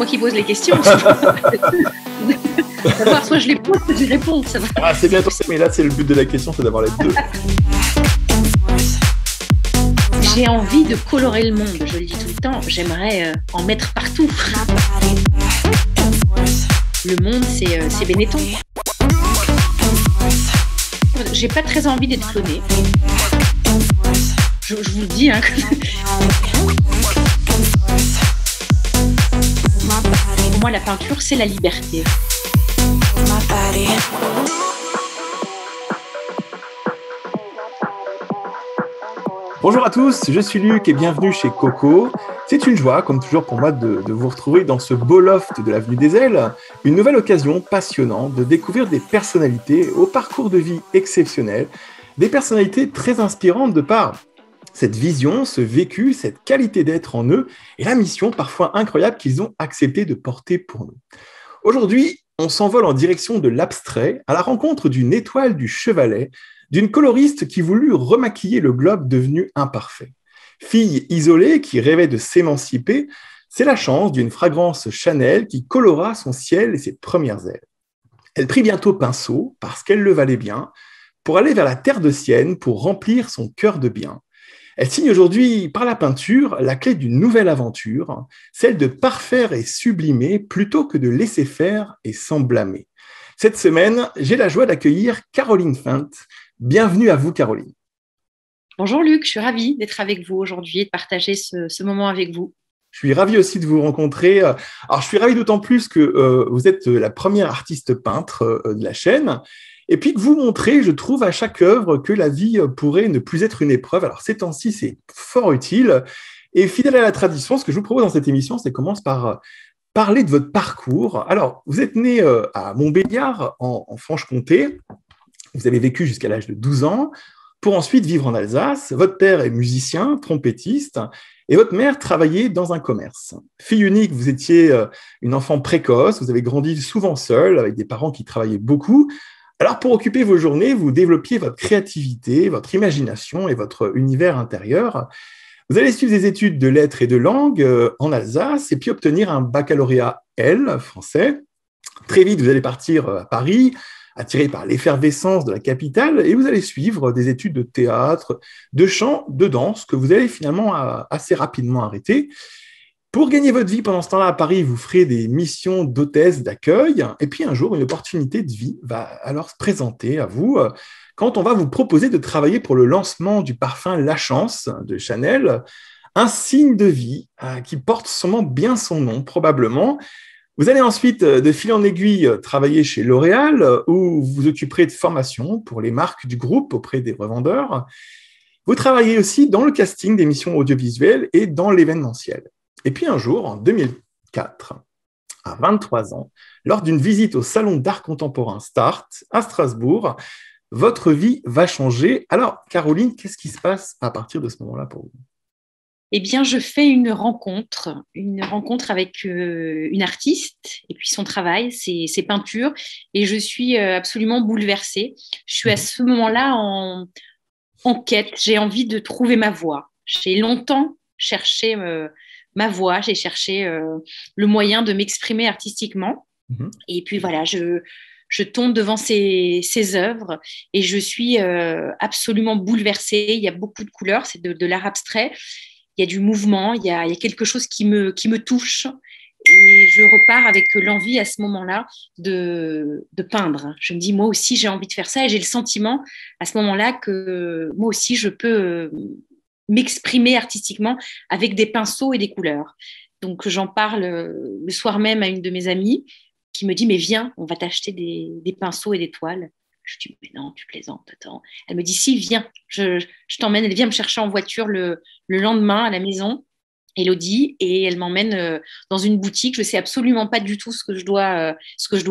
moi qui pose les questions. D'abord, soit je les pose, soit je réponds. Ça va. Ah, c'est bien tombé, mais là, c'est le but de la question, c'est d'avoir les deux. J'ai envie de colorer le monde, je le dis tout le temps. J'aimerais en mettre partout. Le monde, c'est Benetton. J'ai pas très envie d'être clonée. Je vous le dis. Pour moi, la peinture, c'est la liberté. Bonjour à tous, je suis Luc et bienvenue chez Coco. C'est une joie, comme toujours pour moi, de vous retrouver dans ce beau loft de l'Avenue des Ailes. Une nouvelle occasion passionnante de découvrir des personnalités au parcours de vie exceptionnel, des personnalités très inspirantes de par cette vision, ce vécu, cette qualité d'être en eux et la mission parfois incroyable qu'ils ont accepté de porter pour nous. Aujourd'hui, on s'envole en direction de l'abstrait à la rencontre d'une étoile du chevalet, d'une coloriste qui voulut remaquiller le globe devenu imparfait. Fille isolée qui rêvait de s'émanciper, c'est la chance d'une fragrance Chanel qui colora son ciel et ses premières ailes. Elle prit bientôt pinceau, parce qu'elle le valait bien, pour aller vers la terre de Sienne, pour remplir son cœur de bien. Elle signe aujourd'hui par la peinture la clé d'une nouvelle aventure, celle de parfaire et sublimer plutôt que de laisser faire et s'en blâmer. Cette semaine, j'ai la joie d'accueillir Caroline Faindt. Bienvenue à vous, Caroline. Bonjour Luc, je suis ravie d'être avec vous aujourd'hui et de partager ce moment avec vous. Je suis ravi aussi de vous rencontrer. Alors, je suis ravi d'autant plus que vous êtes la première artiste peintre de la chaîne et puis que vous montrez, je trouve, à chaque œuvre que la vie pourrait ne plus être une épreuve. Alors, ces temps-ci, c'est fort utile. Et fidèle à la tradition, ce que je vous propose dans cette émission, c'est commence par parler de votre parcours. Alors, vous êtes né à Montbéliard, en Franche-Comté. Vous avez vécu jusqu'à l'âge de 12 ans pour ensuite vivre en Alsace. Votre père est musicien, trompettiste, et votre mère travaillait dans un commerce. Fille unique, vous étiez une enfant précoce, vous avez grandi souvent seule, avec des parents qui travaillaient beaucoup. Alors, pour occuper vos journées, vous développiez votre créativité, votre imagination et votre univers intérieur. Vous allez suivre des études de lettres et de langue en Alsace, et puis obtenir un baccalauréat L, français. Très vite, vous allez partir à Paris, attiré par l'effervescence de la capitale, et vous allez suivre des études de théâtre, de chant, de danse, que vous allez finalement assez rapidement arrêter. Pour gagner votre vie pendant ce temps-là à Paris, vous ferez des missions d'hôtesse d'accueil, et puis un jour, une opportunité de vie va alors se présenter à vous, quand on va vous proposer de travailler pour le lancement du parfum La Chance de Chanel, un signe de vie qui porte sûrement bien son nom, probablement. Vous allez ensuite, de fil en aiguille, travailler chez L'Oréal, où vous vous occuperez de formation pour les marques du groupe auprès des revendeurs. Vous travaillez aussi dans le casting d'émissions audiovisuelles et dans l'événementiel. Et puis un jour, en 2004, à 23 ans, lors d'une visite au Salon d'art contemporain Start à Strasbourg, votre vie va changer. Alors, Caroline, qu'est-ce qui se passe à partir de ce moment-là pour vous ? Eh bien, je fais une rencontre avec une artiste et puis son travail, ses peintures, et je suis absolument bouleversée. Je suis à ce moment-là en quête, j'ai envie de trouver ma voie. J'ai longtemps cherché ma voie, j'ai cherché le moyen de m'exprimer artistiquement. Et puis voilà, je tombe devant ces œuvres et je suis absolument bouleversée. Il y a beaucoup de couleurs, c'est de l'art abstrait. Il y a du mouvement, il y a quelque chose qui me touche et je repars avec l'envie à ce moment-là de peindre. Je me dis, moi aussi, j'ai envie de faire ça et j'ai le sentiment à ce moment-là que moi aussi, je peux m'exprimer artistiquement avec des pinceaux et des couleurs. Donc, j'en parle le soir même à une de mes amies qui me dit, mais viens, on va t'acheter des pinceaux et des toiles. Je dis, mais non, tu plaisantes, attends. Elle me dit, si, viens, je t'emmène. Elle vient me chercher en voiture le lendemain à la maison, Élodie, et elle m'emmène dans une boutique. Je ne sais absolument pas du tout ce que je dois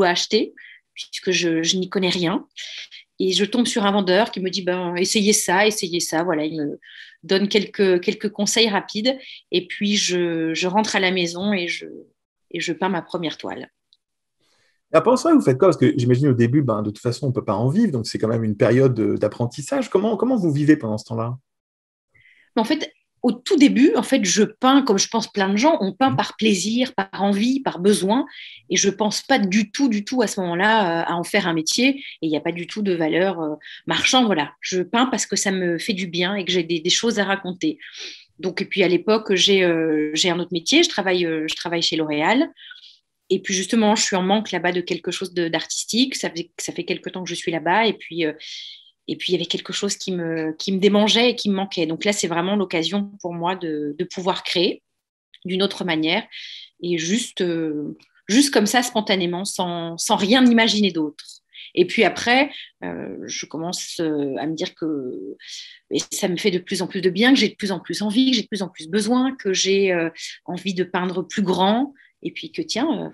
acheter, puisque je n'y connais rien. Et je tombe sur un vendeur qui me dit, essayez ça. Voilà, il me donne quelques conseils rapides. Et puis, je rentre à la maison et je peins ma première toile. Et pendant ça, vous faites quoi? Parce que j'imagine au début, de toute façon, on ne peut pas en vivre, donc c'est quand même une période d'apprentissage. Comment vous vivez pendant ce temps-là? En fait, au tout début, en fait, je peins, comme je pense plein de gens, on peint par plaisir, par envie, par besoin, et je pense pas du tout à ce moment-là à en faire un métier, et il n'y a pas du tout de valeur marchande, voilà. Je peins parce que ça me fait du bien et que j'ai des choses à raconter. Donc, et puis à l'époque, j'ai un autre métier, je travaille chez L'Oréal, et puis justement, je suis en manque là-bas de quelque chose d'artistique, ça fait quelque temps que je suis là-bas, et puis, il y avait quelque chose qui me démangeait et qui me manquait. Donc là, c'est vraiment l'occasion pour moi de pouvoir créer d'une autre manière et juste comme ça, spontanément, sans rien imaginer d'autre. Et puis après, je commence à me dire que et ça me fait de plus en plus de bien, que j'ai de plus en plus envie, que j'ai de plus en plus besoin, que j'ai envie de peindre plus grand. Et puis que tiens,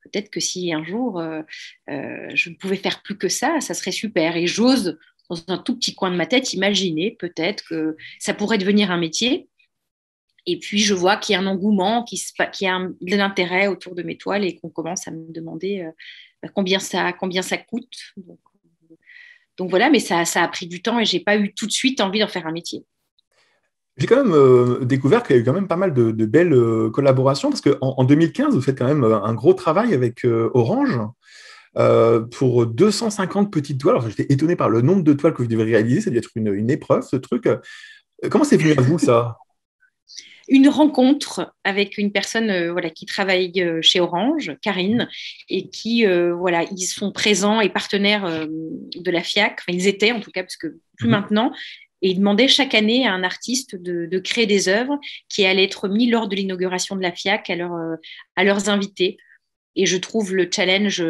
peut-être que si un jour je ne pouvais faire plus que ça serait super. Et j'ose, dans un tout petit coin de ma tête, imaginer peut-être que ça pourrait devenir un métier. Et puis, je vois qu'il y a un engouement, qu'il y a de l'intérêt autour de mes toiles et qu'on commence à me demander combien ça coûte. Donc voilà, mais ça a pris du temps et je n'ai pas eu tout de suite envie d'en faire un métier. J'ai quand même découvert qu'il y a eu quand même pas mal de belles collaborations parce qu'en 2015, vous faites quand même un gros travail avec Orange pour 250 petites toiles. Alors, j'étais étonné par le nombre de toiles que vous devez réaliser. Ça doit être une épreuve, ce truc. Comment c'est venu à vous, ça? Une rencontre avec une personne voilà, qui travaille chez Orange, Karine, et qui, voilà, ils sont présents et partenaires de la FIAC. Enfin, ils étaient en tout cas, parce que plus maintenant. Et ils demandaient chaque année à un artiste de créer des œuvres qui allaient être mises lors de l'inauguration de la FIAC à leurs invités. Et je trouve le challenge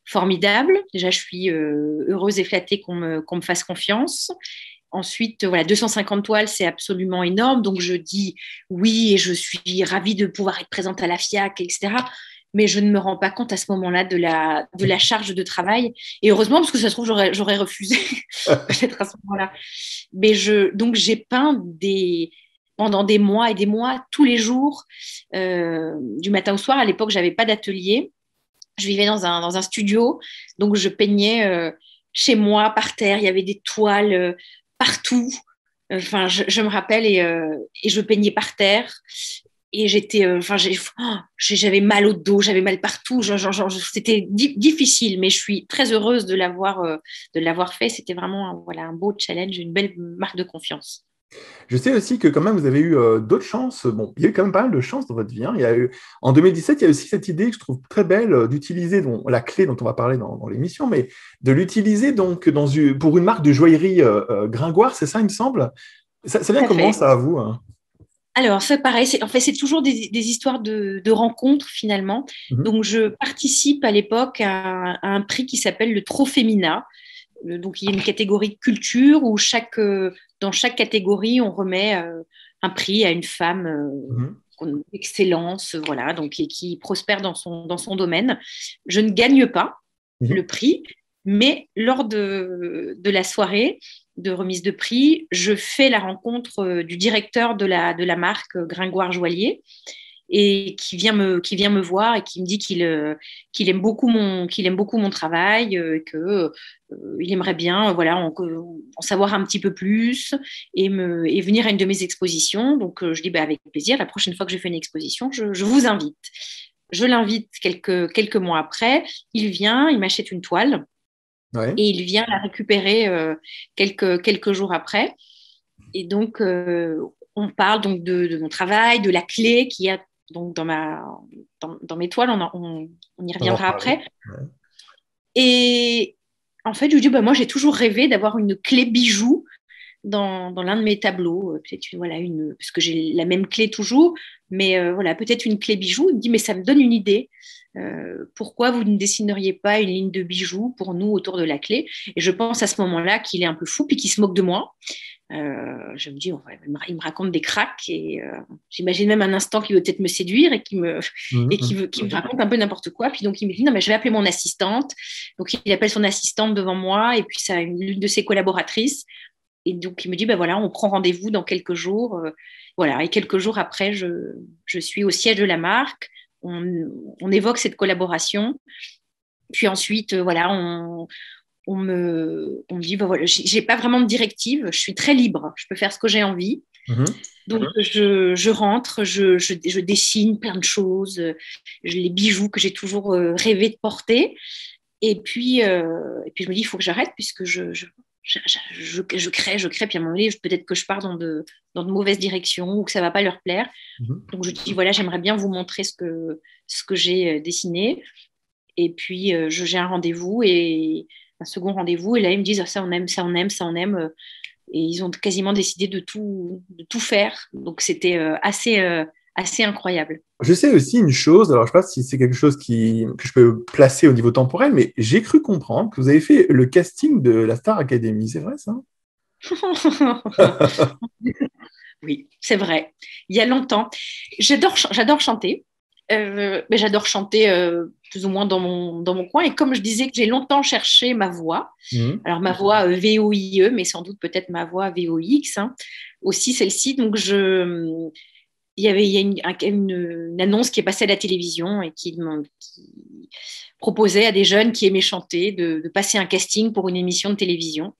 formidable. Déjà, je suis heureuse et flattée qu'on me fasse confiance. Ensuite, voilà, 250 toiles, c'est absolument énorme. Donc, je dis oui et je suis ravie de pouvoir être présente à la FIAC, etc. Mais je ne me rends pas compte à ce moment-là de la charge de travail. Et heureusement, parce que ça se trouve, j'aurais refusé peut-être à ce moment-là. Mais donc, j'ai peint pendant des mois et des mois, tous les jours, du matin au soir. À l'époque, je n'avais pas d'atelier. Je vivais dans un studio. Donc, je peignais chez moi, par terre. Il y avait des toiles partout. Enfin, je me rappelle et je peignais par terre. Et j'avais mal au dos, j'avais mal partout. C'était difficile, mais je suis très heureuse de l'avoir fait. C'était vraiment voilà, un beau challenge, une belle marque de confiance. Je sais aussi que quand même, vous avez eu d'autres chances. Bon, il y a eu quand même pas mal de chances dans votre vie, hein. En 2017, il y a aussi cette idée que je trouve très belle d'utiliser la clé dont on va parler dans l'émission, mais de l'utiliser donc pour une marque de joaillerie Gringoire, c'est ça, il me semble. Ça vient Tout à comment fait. ça à vous, hein? Alors, c'est pareil, en fait, c'est toujours des histoires de rencontres finalement. Mhm. Donc, je participe à l'époque à un prix qui s'appelle le Trophémina. Donc, il y a une catégorie de culture où dans chaque catégorie, on remet un prix à une femme Mhm. d'excellence, voilà, donc qui prospère dans son domaine. Je ne gagne pas Mhm. le prix, mais lors de la soirée de remise de prix, je fais la rencontre du directeur de la marque Gringoire Joaillier et qui vient me voir et qui me dit qu'il aime beaucoup mon travail, il aimerait bien voilà, en savoir un petit peu plus et venir à une de mes expositions. Donc, je dis bah, avec plaisir, la prochaine fois que je fais une exposition, je vous invite. Je l'invite quelques mois après, il vient, il m'achète une toile Ouais. et il vient la récupérer quelques jours après. Et donc, on parle donc de mon travail, de la clé qu'il y a donc dans mes toiles, on y On va en reviendra reparler. après. Ouais. Et en fait, je lui dis, bah, moi, j'ai toujours rêvé d'avoir une clé bijou dans l'un de mes tableaux. Peut-être voilà, parce que j'ai la même clé toujours, mais voilà, peut-être une clé bijou. Il me dit, mais ça me donne une idée. Pourquoi vous ne dessineriez pas une ligne de bijoux pour nous autour de la clé? Et je pense à ce moment-là qu'il est un peu fou puis qu'il se moque de moi. Je me dis, il me raconte des cracks et j'imagine même un instant qu'il veut peut-être me séduire et Mhm. qu'il me raconte un peu n'importe quoi. Puis donc il me dit, non, mais je vais appeler mon assistante. Donc il appelle son assistante devant moi et puis ça l'une de ses collaboratrices. Et donc il me dit, ben voilà, on prend rendez-vous dans quelques jours. Voilà, et quelques jours après, je suis au siège de la marque. On évoque cette collaboration. Puis ensuite, voilà, on me dit, bah voilà, j'ai pas vraiment de directive, je suis très libre, je peux faire ce que j'ai envie. Mhm. Donc, je rentre, je dessine plein de choses, les bijoux que j'ai toujours rêvé de porter. Et puis, je me dis, il faut que j'arrête puisque je crée. Puis à un moment donné, peut-être que je pars dans de mauvaises directions ou que ça ne va pas leur plaire. Mhm. Donc, je dis, voilà, j'aimerais bien vous montrer ce que j'ai dessiné. Et puis, j'ai un rendez-vous et un second rendez-vous. Et là, ils me disent, ah, ça, on aime, ça, on aime, ça, on aime. Et ils ont quasiment décidé de tout faire. Donc, c'était assez incroyable. Je sais aussi une chose, alors je ne sais pas si c'est quelque chose que je peux placer au niveau temporel, mais j'ai cru comprendre que vous avez fait le casting de la Star Academy, c'est vrai ça? Oui, c'est vrai. Il y a longtemps. J'adore chanter. Mais j'adore chanter plus ou moins dans mon coin. Et comme je disais que j'ai longtemps cherché ma voix, Mhm. alors ma voix VOIE, mais sans doute peut-être ma voix VOX, hein, aussi celle-ci. Donc, il y a une annonce qui est passée à la télévision et qui proposait à des jeunes qui aimaient chanter de passer un casting pour une émission de télévision.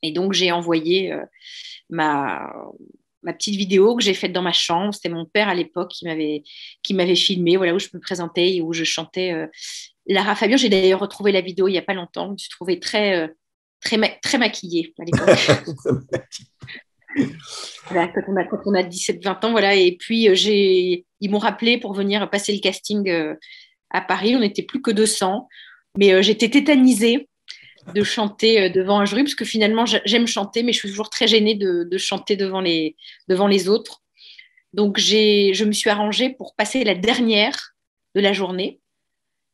Et donc, j'ai envoyé ma, ma petite vidéo que j'ai faite dans ma chambre. C'était mon père à l'époque qui m'avait filmé, voilà, où je me présentais et où je chantais Lara Fabian. J'ai d'ailleurs retrouvé la vidéo il n'y a pas longtemps. Je me suis trouvée très maquillée à l'époque. Voilà, quand on a 17-20 ans, voilà. Et puis, ils m'ont rappelé pour venir passer le casting à Paris. On n'était plus que 200. Mais j'étais tétanisée de chanter devant un jury, parce que finalement, j'aime chanter, mais je suis toujours très gênée de chanter devant les autres. Donc, je me suis arrangée pour passer la dernière de la journée.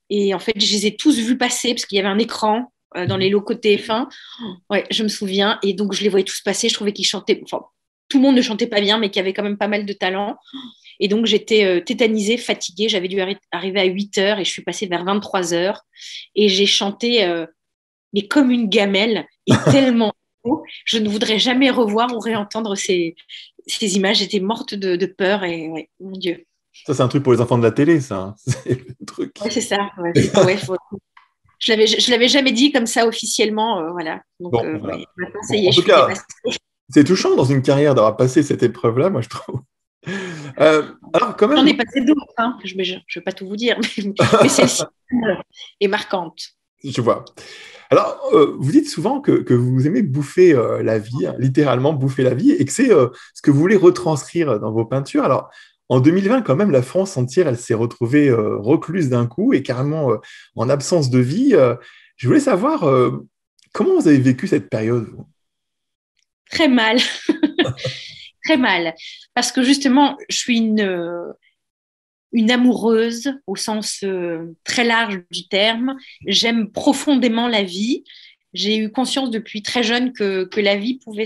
Et en fait, je les ai tous vus passer, parce qu'il y avait un écran dans les locaux de TF1. Ouais, je me souviens. Et donc, je les voyais tous passer. Je trouvais qu'ils chantaient. Enfin, tout le monde ne chantait pas bien, mais qu'il y avait quand même pas mal de talent. Et donc, j'étais tétanisée, fatiguée. J'avais dû arriver à 8 heures et je suis passée vers 23 heures. Et j'ai chanté, mais comme une gamelle, et tellement haut. Je ne voudrais jamais revoir ou réentendre ces images. J'étais morte de peur et ouais, mon Dieu. Ça, c'est un truc pour les enfants de la télé, ça, hein. C'est le truc. Ouais, c'est ça. Ouais, je l'avais jamais dit comme ça officiellement, voilà. Donc, Bon, voilà. ouais, maintenant, ça Bon, y est, en je tout suis cas, dépassée. c'est touchant dans une carrière d'avoir passé cette épreuve-là, moi, je trouve. Alors, quand J'en même, ai passé d'autres, hein. Je ne vais pas tout vous dire, mais celle-ci est marquante. je vois. Alors, vous dites souvent que vous aimez bouffer la vie, hein, littéralement bouffer la vie, et que c'est ce que vous voulez retranscrire dans vos peintures. Alors, en 2020, quand même, la France entière, elle s'est retrouvée recluse d'un coup et carrément en absence de vie. Je voulais savoir comment vous avez vécu cette période, vous. Très mal, très mal. Parce que justement, je suis une amoureuse au sens très large du terme. J'aime profondément la vie. J'ai eu conscience depuis très jeune que la vie pouvait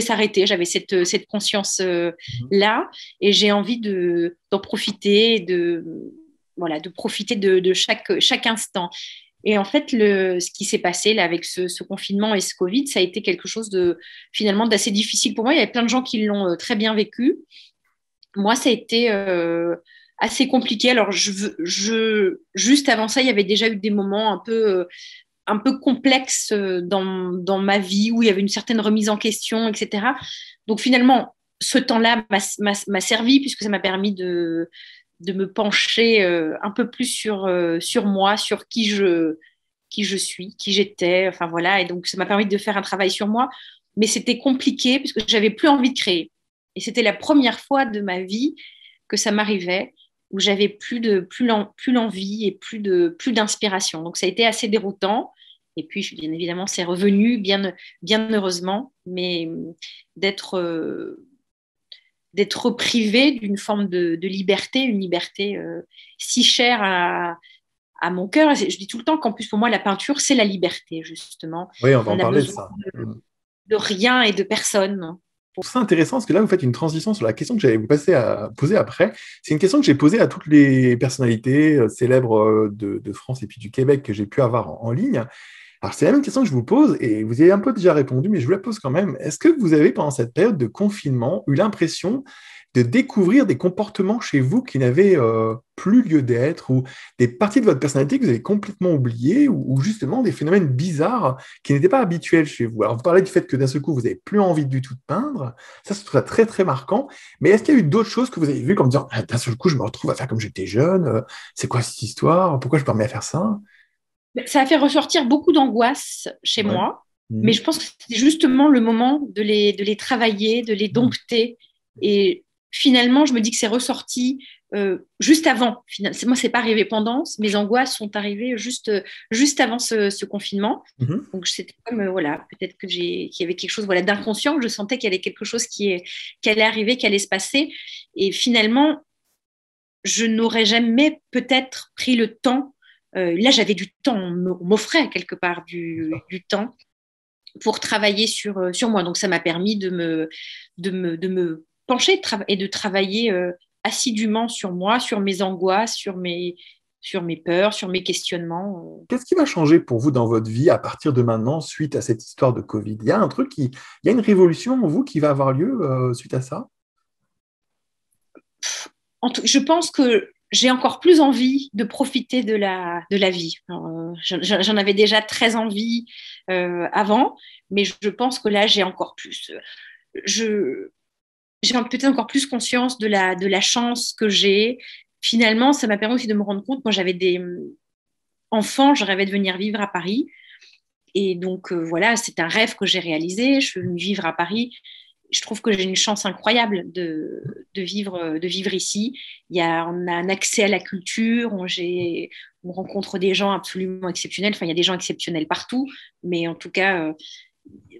s'arrêter. J'avais cette conscience-là et j'ai envie d'en profiter, voilà, de profiter de chaque instant. Et en fait, ce qui s'est passé là avec ce confinement et ce Covid, ça a été quelque chose finalement d'assez difficile pour moi. Il y avait plein de gens qui l'ont très bien vécu. Moi, ça a été assez compliqué. Alors, juste avant ça, il y avait déjà eu des moments un peu complexes dans ma vie où il y avait une certaine remise en question, etc. Donc, finalement, ce temps-là m'a servi puisque ça m'a permis de me pencher un peu plus sur moi, sur qui je suis, qui j'étais. Enfin, voilà. Et donc, ça m'a permis de faire un travail sur moi. Mais c'était compliqué puisque j'avais plus envie de créer. Et c'était la première fois de ma vie que ça m'arrivait, où j'avais plus l'envie et plus d'inspiration. Donc ça a été assez déroutant. Et puis, bien évidemment, c'est revenu, bien heureusement, mais d'être privé d'une forme de liberté, une liberté si chère à mon cœur. Je dis tout le temps qu'en plus, pour moi, la peinture, c'est la liberté, justement. Oui, on va On en n'a parler de besoin ça. de rien et de personne. Je trouve ça intéressant parce que là, vous faites une transition sur la question que j'allais vous passer à poser après. C'est une question que j'ai posée à toutes les personnalités célèbres de France et puis du Québec que j'ai pu avoir en ligne. Alors, c'est la même question que je vous pose et vous y avez un peu déjà répondu, mais je vous la pose quand même. Est-ce que vous avez, pendant cette période de confinement, eu l'impression de découvrir des comportements chez vous qui n'avaient plus lieu d'être, ou des parties de votre personnalité que vous avez complètement oubliées, ou justement des phénomènes bizarres qui n'étaient pas habituels chez vous. Alors, vous parlez du fait que d'un seul coup, vous n'avez plus envie du tout de peindre. Ça, je trouve ça très, très marquant. Mais est-ce qu'il y a eu d'autres choses que vous avez vues comme disant, ah, d'un seul coup, je me retrouve à faire comme j'étais jeune, c'est quoi cette histoire? Pourquoi je me remets à faire ça? Ça a fait ressortir beaucoup d'angoisse chez Ouais. moi, mais Mhm. je pense que c'était justement le moment de les travailler, de les dompter. Et finalement, je me dis que c'est ressorti juste avant. Moi, c'est pas arrivé pendant. Mes angoisses sont arrivées juste avant ce confinement. Mhm. Donc, c'était comme, voilà, peut-être qu'il y avait quelque chose voilà, d'inconscient. Je sentais qu'il y avait quelque chose qui allait arriver, qui allait se passer. Et finalement, je n'aurais jamais peut-être pris le temps. Là, j'avais du temps, on m'offrait quelque part du temps pour travailler sur moi. Donc, ça m'a permis de me pencher et de travailler assidûment sur moi, sur mes angoisses, sur mes peurs, sur mes questionnements. Qu'est-ce qui va changer pour vous dans votre vie à partir de maintenant suite à cette histoire de Covid? Il y a il y a une révolution en vous qui va avoir lieu suite à ça? Je pense que j'ai encore plus envie de profiter de la vie. Alors, j'en avais déjà très envie avant, mais je pense que là, j'ai encore plus. Je, j'ai peut-être encore plus conscience de la chance que j'ai. Finalement, ça m'a permis aussi de me rendre compte, moi j'avais des enfants, je rêvais de venir vivre à Paris. Et donc voilà, c'est un rêve que j'ai réalisé. Je suis venue vivre à Paris. Je trouve que j'ai une chance incroyable de vivre ici. On a un accès à la culture, on rencontre des gens absolument exceptionnels. Enfin, il y a des gens exceptionnels partout, mais en tout cas,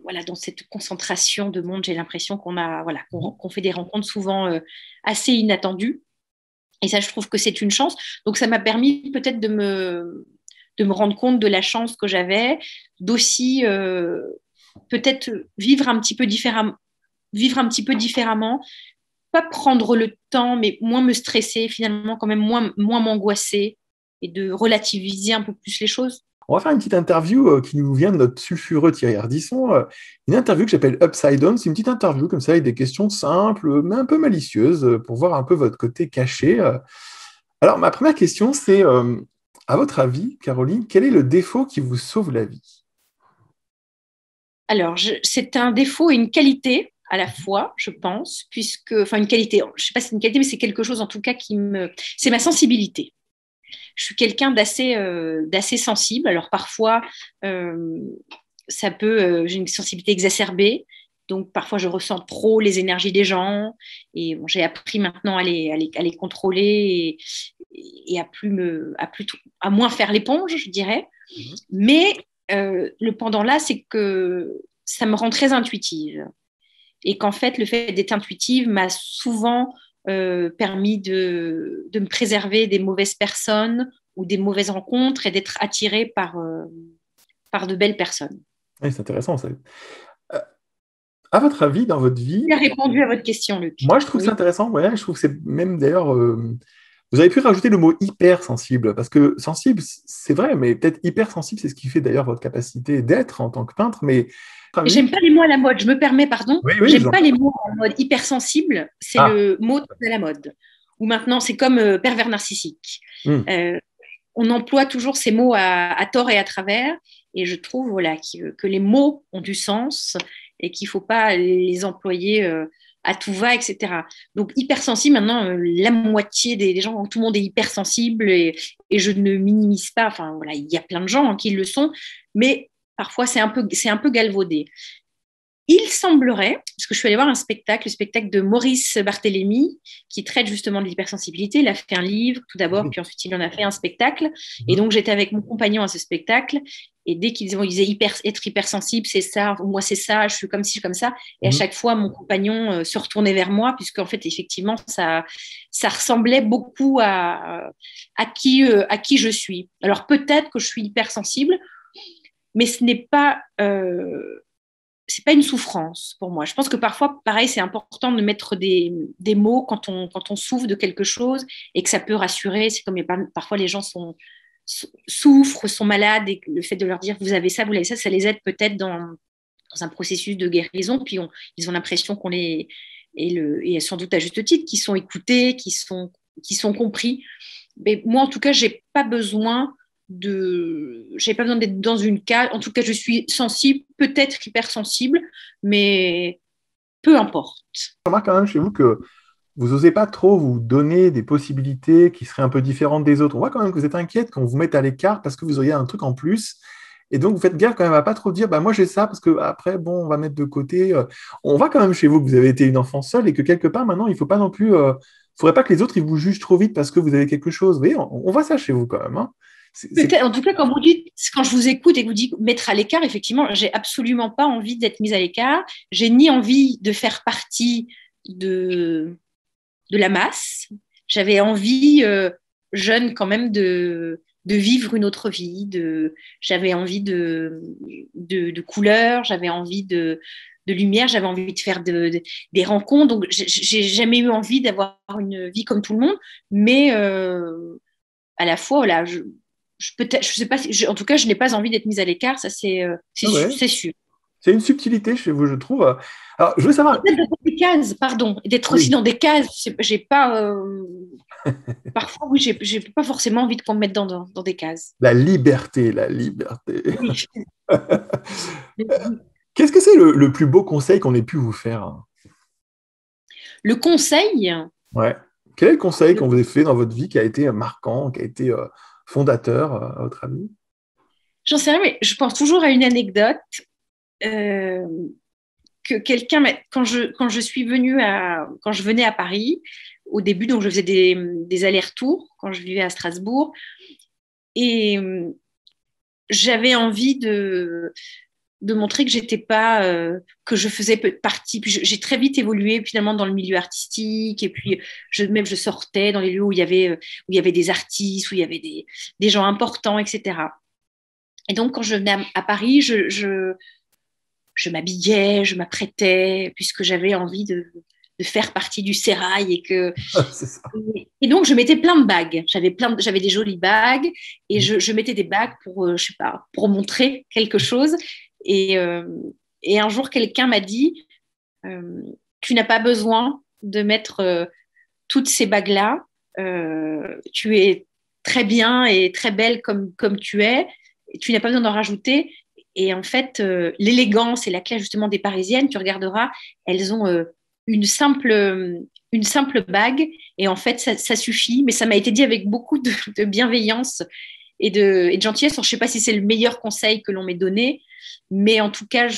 voilà, dans cette concentration de monde, j'ai l'impression qu'on fait des rencontres souvent assez inattendues. Et ça, je trouve que c'est une chance. Donc, ça m'a permis peut-être de me rendre compte de la chance que j'avais, d'aussi peut-être vivre un petit peu différemment, pas prendre le temps, mais moins me stresser, finalement, quand même moins m'angoisser et de relativiser un peu plus les choses. On va faire une petite interview qui nous vient de notre sulfureux Thierry Ardisson. Une interview que j'appelle Upside Down. C'est une petite interview comme ça avec des questions simples, mais un peu malicieuses pour voir un peu votre côté caché. Alors, ma première question, c'est à votre avis, Caroline, quel est le défaut qui vous sauve la vie? Alors, c'est un défaut et une qualité à la fois, je pense, enfin une qualité, je ne sais pas si c'est une qualité, mais c'est quelque chose en tout cas c'est ma sensibilité. Je suis quelqu'un d'assez sensible. Alors parfois, euh, j'ai une sensibilité exacerbée. Donc parfois, je ressens trop les énergies des gens. Et bon, j'ai appris maintenant à les contrôler et à moins faire l'éponge, je dirais. Mais le pendant là, c'est que ça me rend très intuitive. Et qu'en fait, le fait d'être intuitive m'a souvent permis de me préserver des mauvaises personnes ou des mauvaises rencontres et d'être attirée par de belles personnes. Oui, c'est intéressant, ça. Euh, à votre avis, dans votre vie, J'ai répondu à votre question, Luc. moi, je trouve que c'est Oui. intéressant. Ouais, je trouve que c'est même d'ailleurs. Vous avez pu rajouter le mot hypersensible, parce que sensible, c'est vrai, mais peut-être hypersensible, c'est ce qui fait d'ailleurs votre capacité d'être en tant que peintre. Mais, à votre Et avis, j'aime pas les mots à la mode. Je me permets, pardon. oui, oui, je vous J'aime en pas prie. les mots à la mode. Hypersensible, c'est Ah, le mot à la mode. Ou maintenant, c'est comme pervers narcissique. hmm. Euh, on emploie toujours ces mots à tort et à travers. Et je trouve voilà, que les mots ont du sens et qu'il ne faut pas les employer à tout va, etc. Donc, hypersensible, maintenant, la moitié des gens, tout le monde est hypersensible et je ne minimise pas. Enfin, voilà, il y a plein de gens qui le sont, mais parfois, c'est un peu galvaudé. Il semblerait, parce que je suis allée voir le spectacle de Maurice Barthélémy, qui traite justement de l'hypersensibilité. Il a fait un livre tout d'abord, Oui. puis ensuite il en a fait un spectacle. Et Mhm. donc j'étais avec mon compagnon à ce spectacle. Et dès qu'il disait être hypersensible, c'est ça, moi c'est ça, je suis comme ci, je suis comme ça. Et à Mhm. chaque fois, mon compagnon se retournait vers moi, puisqu'en fait, effectivement, ça ressemblait beaucoup à qui je suis. Alors peut-être que je suis hypersensible, mais c'est pas une souffrance pour moi. Je pense que parfois, pareil, c'est important de mettre des mots quand on souffre de quelque chose et que ça peut rassurer. C'est comme parfois les gens souffrent, sont malades et le fait de leur dire vous avez ça, ça les aide peut-être dans un processus de guérison. Puis ils ont l'impression et sans doute à juste titre, qui sont écoutés, qui sont compris. Mais moi, en tout cas, j'ai pas besoin d'être dans une case. En tout cas, je suis sensible, peut-être hypersensible, mais peu importe. Je remarque quand même chez vous que vous n'osez pas trop vous donner des possibilités qui seraient un peu différentes des autres. On voit quand même que vous êtes inquiète quand vous mettez à l'écart parce que vous auriez un truc en plus. Et donc, vous faites gaffe quand même à pas trop dire, bah, moi j'ai ça, parce que après, bon, on va mettre de côté. On voit quand même chez vous que vous avez été une enfant seule et que quelque part, maintenant, il ne faut pas non plus. Faudrait pas que les autres ils vous jugent trop vite parce que vous avez quelque chose. Vous voyez, on voit ça chez vous quand même. Hein. En tout cas, quand vous dites, quand je vous écoute et que vous dites mettre à l'écart, effectivement, j'ai absolument pas envie d'être mise à l'écart. J'ai ni envie de faire partie de la masse. J'avais envie, jeune quand même, de vivre une autre vie. J'avais envie de couleurs, j'avais envie de lumière, j'avais envie de faire des rencontres. Donc, j'ai jamais eu envie d'avoir une vie comme tout le monde, mais à la fois, voilà, peut-être, je sais pas, en tout cas, je n'ai pas envie d'être mise à l'écart, ça Ah ouais. c'est sûr. C'est une subtilité chez vous, je trouve. Alors, je veux savoir. Peut-être dans des cases, pardon, d'être aussi Oui. dans des cases. J'ai pas, parfois, oui, j'ai pas forcément envie de qu'on me mette dans des cases. La liberté, la liberté. Oui. Qu'est-ce que c'est le plus beau conseil qu'on ait pu vous faire? Le conseil, Ouais. Quel est le conseil qu'on vous ait fait dans votre vie qui a été marquant, qui a été fondateur, à votre avis? j'en sais rien, mais je pense toujours à une anecdote euh, que quelqu'un, quand je venais à Paris, au début, donc je faisais des allers-retours quand je vivais à Strasbourg, et j'avais envie de montrer que j'étais pas que je faisais partie. Puis j'ai très vite évolué finalement dans le milieu artistique, et puis même je sortais dans les lieux où il y avait des artistes, où il y avait des gens importants, etc. Et donc quand je venais à Paris, je m'habillais, je m'apprêtais, puisque j'avais envie de faire partie du sérail, C'est ça. et donc je mettais plein de bagues. J'avais des jolies bagues, et je mettais des bagues pour je sais pas, pour montrer quelque chose. Et, euh, et un jour, quelqu'un m'a dit, euh, tu n'as pas besoin de mettre toutes ces bagues-là. Tu es très bien et très belle comme tu es. Et tu n'as pas besoin d'en rajouter. Et en fait, l'élégance et la classe justement des Parisiennes, tu regarderas, elles ont une simple bague. Et en fait, ça suffit. Mais ça m'a été dit avec beaucoup de bienveillance et de gentillesse. Je ne sais pas si c'est le meilleur conseil que l'on m'ait donné, mais en tout cas,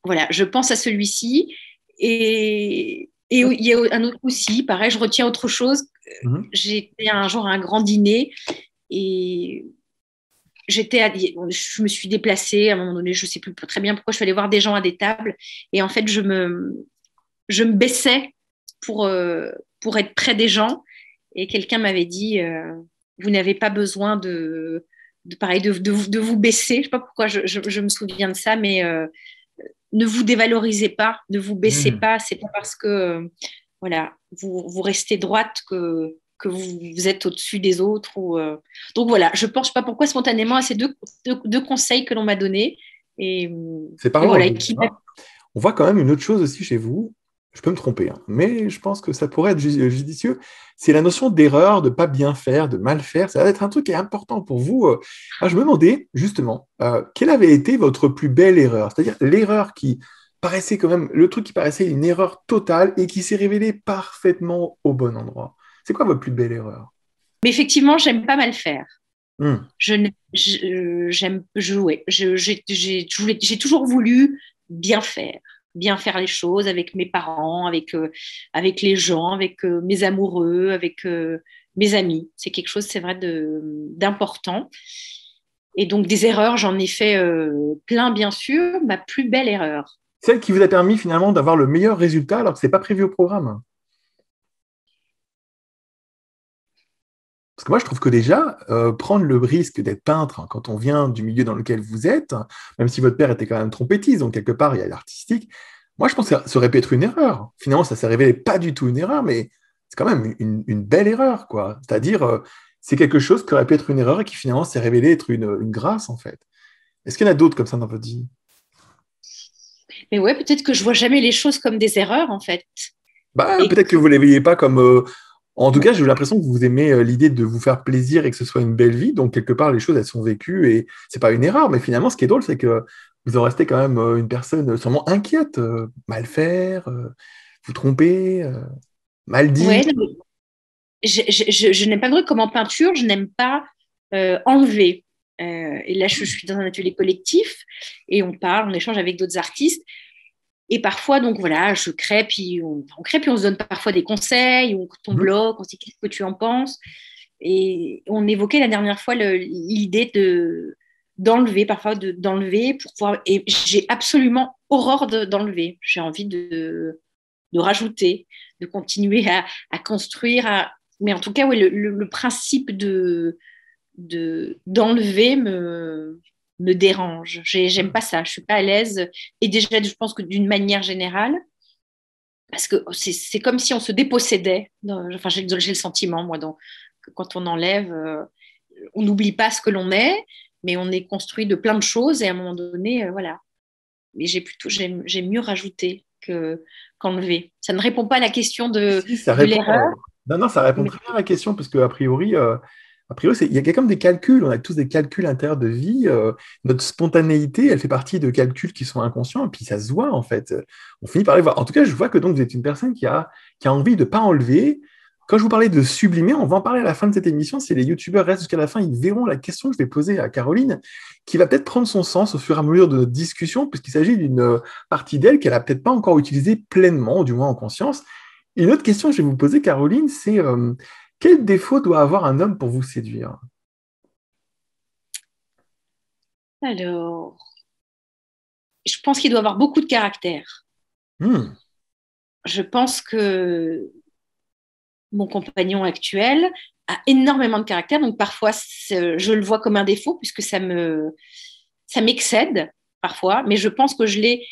voilà, je pense à celui-ci. Et il y a un autre aussi, pareil, je retiens autre chose. Mhm. J'étais un jour à un grand dîner, et je me suis déplacée à un moment donné, je ne sais plus très bien pourquoi, je suis allée voir des gens à des tables, et en fait, je me baissais pour être près des gens, et quelqu'un m'avait dit, vous n'avez pas besoin pareil, de vous baisser. Je ne sais pas pourquoi je me souviens de ça, mais ne vous dévalorisez pas, ne vous baissez Mhm. pas. C'est pas parce que voilà, vous restez droite que vous êtes au-dessus des autres. Donc voilà, je pense pas pourquoi spontanément à ces deux conseils que l'on m'a donnés. Et, C'est et parlant. voilà, On voit quand même une autre chose aussi chez vous. Je peux me tromper, hein, mais je pense que ça pourrait être judicieux. C'est la notion d'erreur, de pas bien faire, de mal faire. Ça va être un truc qui est important pour vous. Alors, je me demandais justement, quelle avait été votre plus belle erreur? C'est-à-dire l'erreur qui paraissait quand même, le truc qui paraissait une erreur totale et qui s'est révélé parfaitement au bon endroit. C'est quoi votre plus belle erreur? mais effectivement, j'aime pas mal faire. Hmm. J'aime jouer. J'ai toujours voulu bien faire, bien faire les choses avec mes parents, avec les gens, avec mes amoureux, avec mes amis. C'est quelque chose, c'est vrai, d'important. Et donc, des erreurs, j'en ai fait plein, bien sûr. Ma plus belle erreur. Celle qui vous a permis finalement d'avoir le meilleur résultat alors que ce n'est pas prévu au programme. Parce que moi, je trouve que déjà, prendre le risque d'être peintre, hein, quand on vient du milieu dans lequel vous êtes, même si votre père était quand même trompettiste, donc quelque part, il y a l'artistique, moi, je pense que ça aurait pu être une erreur. Finalement, ça s'est révélé pas du tout une erreur, mais c'est quand même une belle erreur, quoi. C'est-à-dire, c'est quelque chose qui aurait pu être une erreur et qui finalement s'est révélé être une grâce, en fait. Est-ce qu'il y en a d'autres comme ça dans votre vie? Mais ouais, peut-être que je vois jamais les choses comme des erreurs, en fait. Bah, Et peut-être que vous ne les voyez pas comme. En tout cas, j'ai l'impression que vous aimez l'idée de vous faire plaisir et que ce soit une belle vie. Donc, quelque part, les choses, elles sont vécues et c'est pas une erreur. Mais finalement, ce qui est drôle, c'est que vous en restez quand même une personne sûrement inquiète, mal faire, vous tromper, mal dire. ouais, je n'aime pas le truc comme en peinture, je n'aime pas enlever. Et là, je suis dans un atelier collectif et on parle, on échange avec d'autres artistes. Et parfois, donc voilà, je crée, puis on crée, puis on se donne parfois des conseils, on ton Mhm. bloc, on se dit qu'est-ce que tu en penses. Et on évoquait la dernière fois l'idée d'enlever, parfois d'enlever pour pouvoir. Et j'ai absolument horreur d'enlever. J'ai envie de rajouter, de continuer à construire. Mais en tout cas, oui, le principe d'enlever me dérange. J'aime pas ça, je suis pas à l'aise. Et déjà, je pense que d'une manière générale, parce que c'est comme si on se dépossédait. Enfin, j'ai le sentiment, moi, que quand on enlève, on n'oublie pas ce que l'on est, mais on est construit de plein de choses et à un moment donné, voilà. Mais j'aime mieux rajouter qu'enlever. Ça ne répond pas à la question Si, ça de répond. l'erreur. Non, non, ça répond Mais très bien à la question, parce qu'a priori, il y a comme des calculs. On a tous des calculs intérieurs de vie. Notre spontanéité, elle fait partie de calculs qui sont inconscients, et puis ça se voit, en fait. On finit par les voir. En tout cas, je vois que donc vous êtes une personne qui a envie de ne pas enlever. Quand je vous parlais de sublimer, on va en parler à la fin de cette émission. Si les youtubeurs restent jusqu'à la fin, ils verront la question que je vais poser à Caroline, qui va peut-être prendre son sens au fur et à mesure de notre discussion, puisqu'il s'agit d'une partie d'elle qu'elle n'a peut-être pas encore utilisée pleinement, du moins en conscience. Une autre question que je vais vous poser, Caroline, c'est quel défaut doit avoir un homme pour vous séduire? alors, je pense qu'il doit avoir beaucoup de caractère. Hmm. Je pense que mon compagnon actuel a énormément de caractère, donc parfois je le vois comme un défaut puisque ça m'excède parfois, mais je pense que je l'ai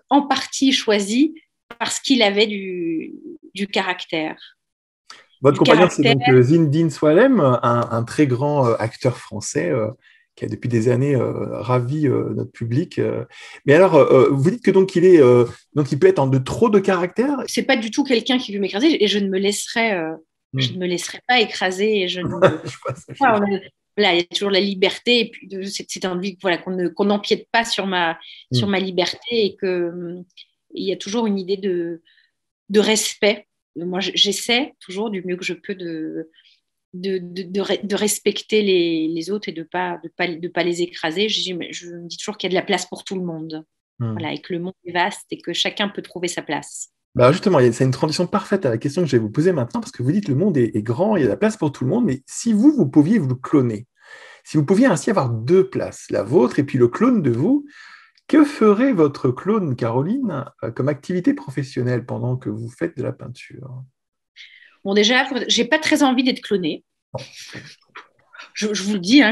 en partie choisi parce qu'il avait du caractère. Votre Du compagnon, c'est caractère, donc Zindine Swalem, un très grand acteur français qui a depuis des années ravi notre public. Mais alors, vous dites que donc donc il peut être en de trop de caractère. c'est pas du tout quelqu'un qui veut m'écraser et je Hmm. ne me laisserai pas écraser et je ne Je vois ça, voilà, voilà, il y a toujours la liberté et puis c'est envie voilà, qu'on n'empiète pas sur Hmm. ma liberté et que il y a toujours une idée de respect. Moi, j'essaie toujours du mieux que je peux de respecter les autres et de pas les écraser. Je me dis toujours qu'il y a de la place pour tout le monde. Hmm. Voilà, et que le monde est vaste et que chacun peut trouver sa place. Bah justement, c'est une transition parfaite à la question que je vais vous poser maintenant, parce que vous dites que le monde est grand, il y a de la place pour tout le monde, mais si vous pouviez vous cloner, si vous pouviez ainsi avoir deux places, la vôtre et puis le clone de vous, que ferait votre clone, Caroline, comme activité professionnelle pendant que vous faites de la peinture? Bon, déjà, j'ai pas très envie d'être clonée. Je vous le dis, hein,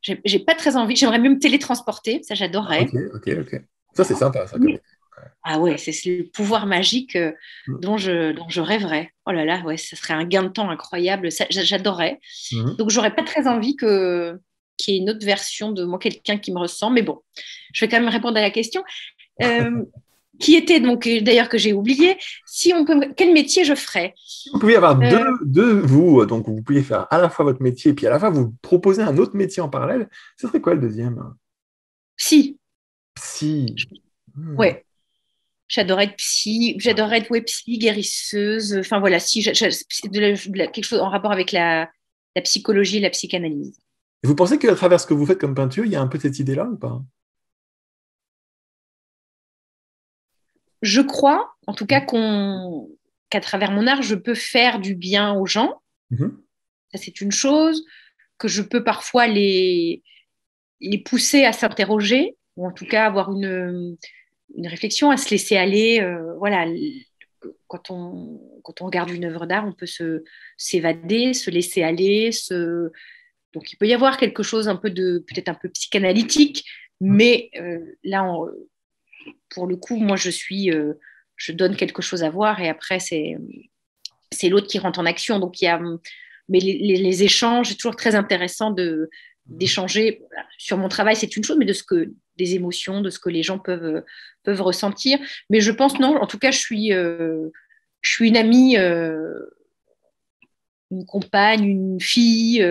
j'ai pas très envie. J'aimerais même me télétransporter, ça Ok, j'adorerais. ok, ok. Ça, c'est sympa, ça, comme. Ah ouais, c'est le pouvoir magique dont je rêverais. Oh là là, ouais, ça serait un gain de temps incroyable. Ça, j'adorerais. Mhm. Donc, j'aurais pas très envie qu'il y ait une autre version de moi, quelqu'un qui me ressemble. Mais bon, je vais quand même répondre à la question. Euh, qui était donc, d'ailleurs, que j'ai oublié. Si on peut, quel métier je ferais? Si vous pouviez avoir Euh, deux vous, donc vous pouviez faire à la fois votre métier, puis à la fois vous proposer un autre métier en parallèle, ce serait quoi le deuxième? Psy. Psy. Hmm. Ouais, j'adorais être psy. J'adorais être ouais, psy, guérisseuse. Enfin voilà, si, c'est quelque chose en rapport avec la psychologie et la psychanalyse. Et vous pensez qu'à travers ce que vous faites comme peinture, il y a un peu cette idée-là ou pas? Je crois, en tout cas, Mhm. qu'à travers mon art, je peux faire du bien aux gens. Mhm. Ça, c'est une chose. Que je peux parfois les pousser à s'interroger, ou en tout cas avoir une réflexion, à se laisser aller. Voilà, quand on regarde une œuvre d'art, on peut s'évader, se laisser aller. Donc, il peut y avoir quelque chose un peu peut-être un peu psychanalytique, mais là, pour le coup, moi, je donne quelque chose à voir et après, c'est l'autre qui rentre en action. Donc, mais les échanges, c'est toujours très intéressant d'échanger sur mon travail, c'est une chose, mais des émotions, de ce que les gens peuvent ressentir. Mais je pense, non, en tout cas, je suis une amie, une compagne, une fille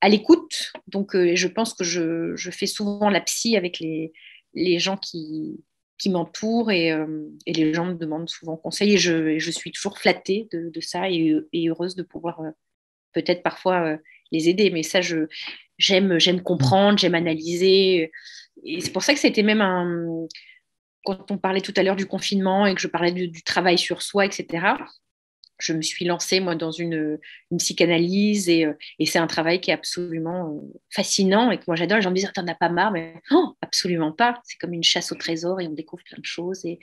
à l'écoute. Donc, je pense que je fais souvent la psy avec les gens qui m'entourent et les gens me demandent souvent conseil et je suis toujours flattée de ça et heureuse de pouvoir peut-être parfois les aider. Mais ça, j'aime comprendre, j'aime analyser. Et c'est pour ça que c'était même quand on parlait tout à l'heure du confinement et que je parlais du travail sur soi, etc., je me suis lancée, moi, dans une psychanalyse et c'est un travail qui est absolument fascinant et que moi, j'adore. Les gens me disent, t'en as pas marre, mais non, absolument pas. C'est comme une chasse au trésor et on découvre plein de choses et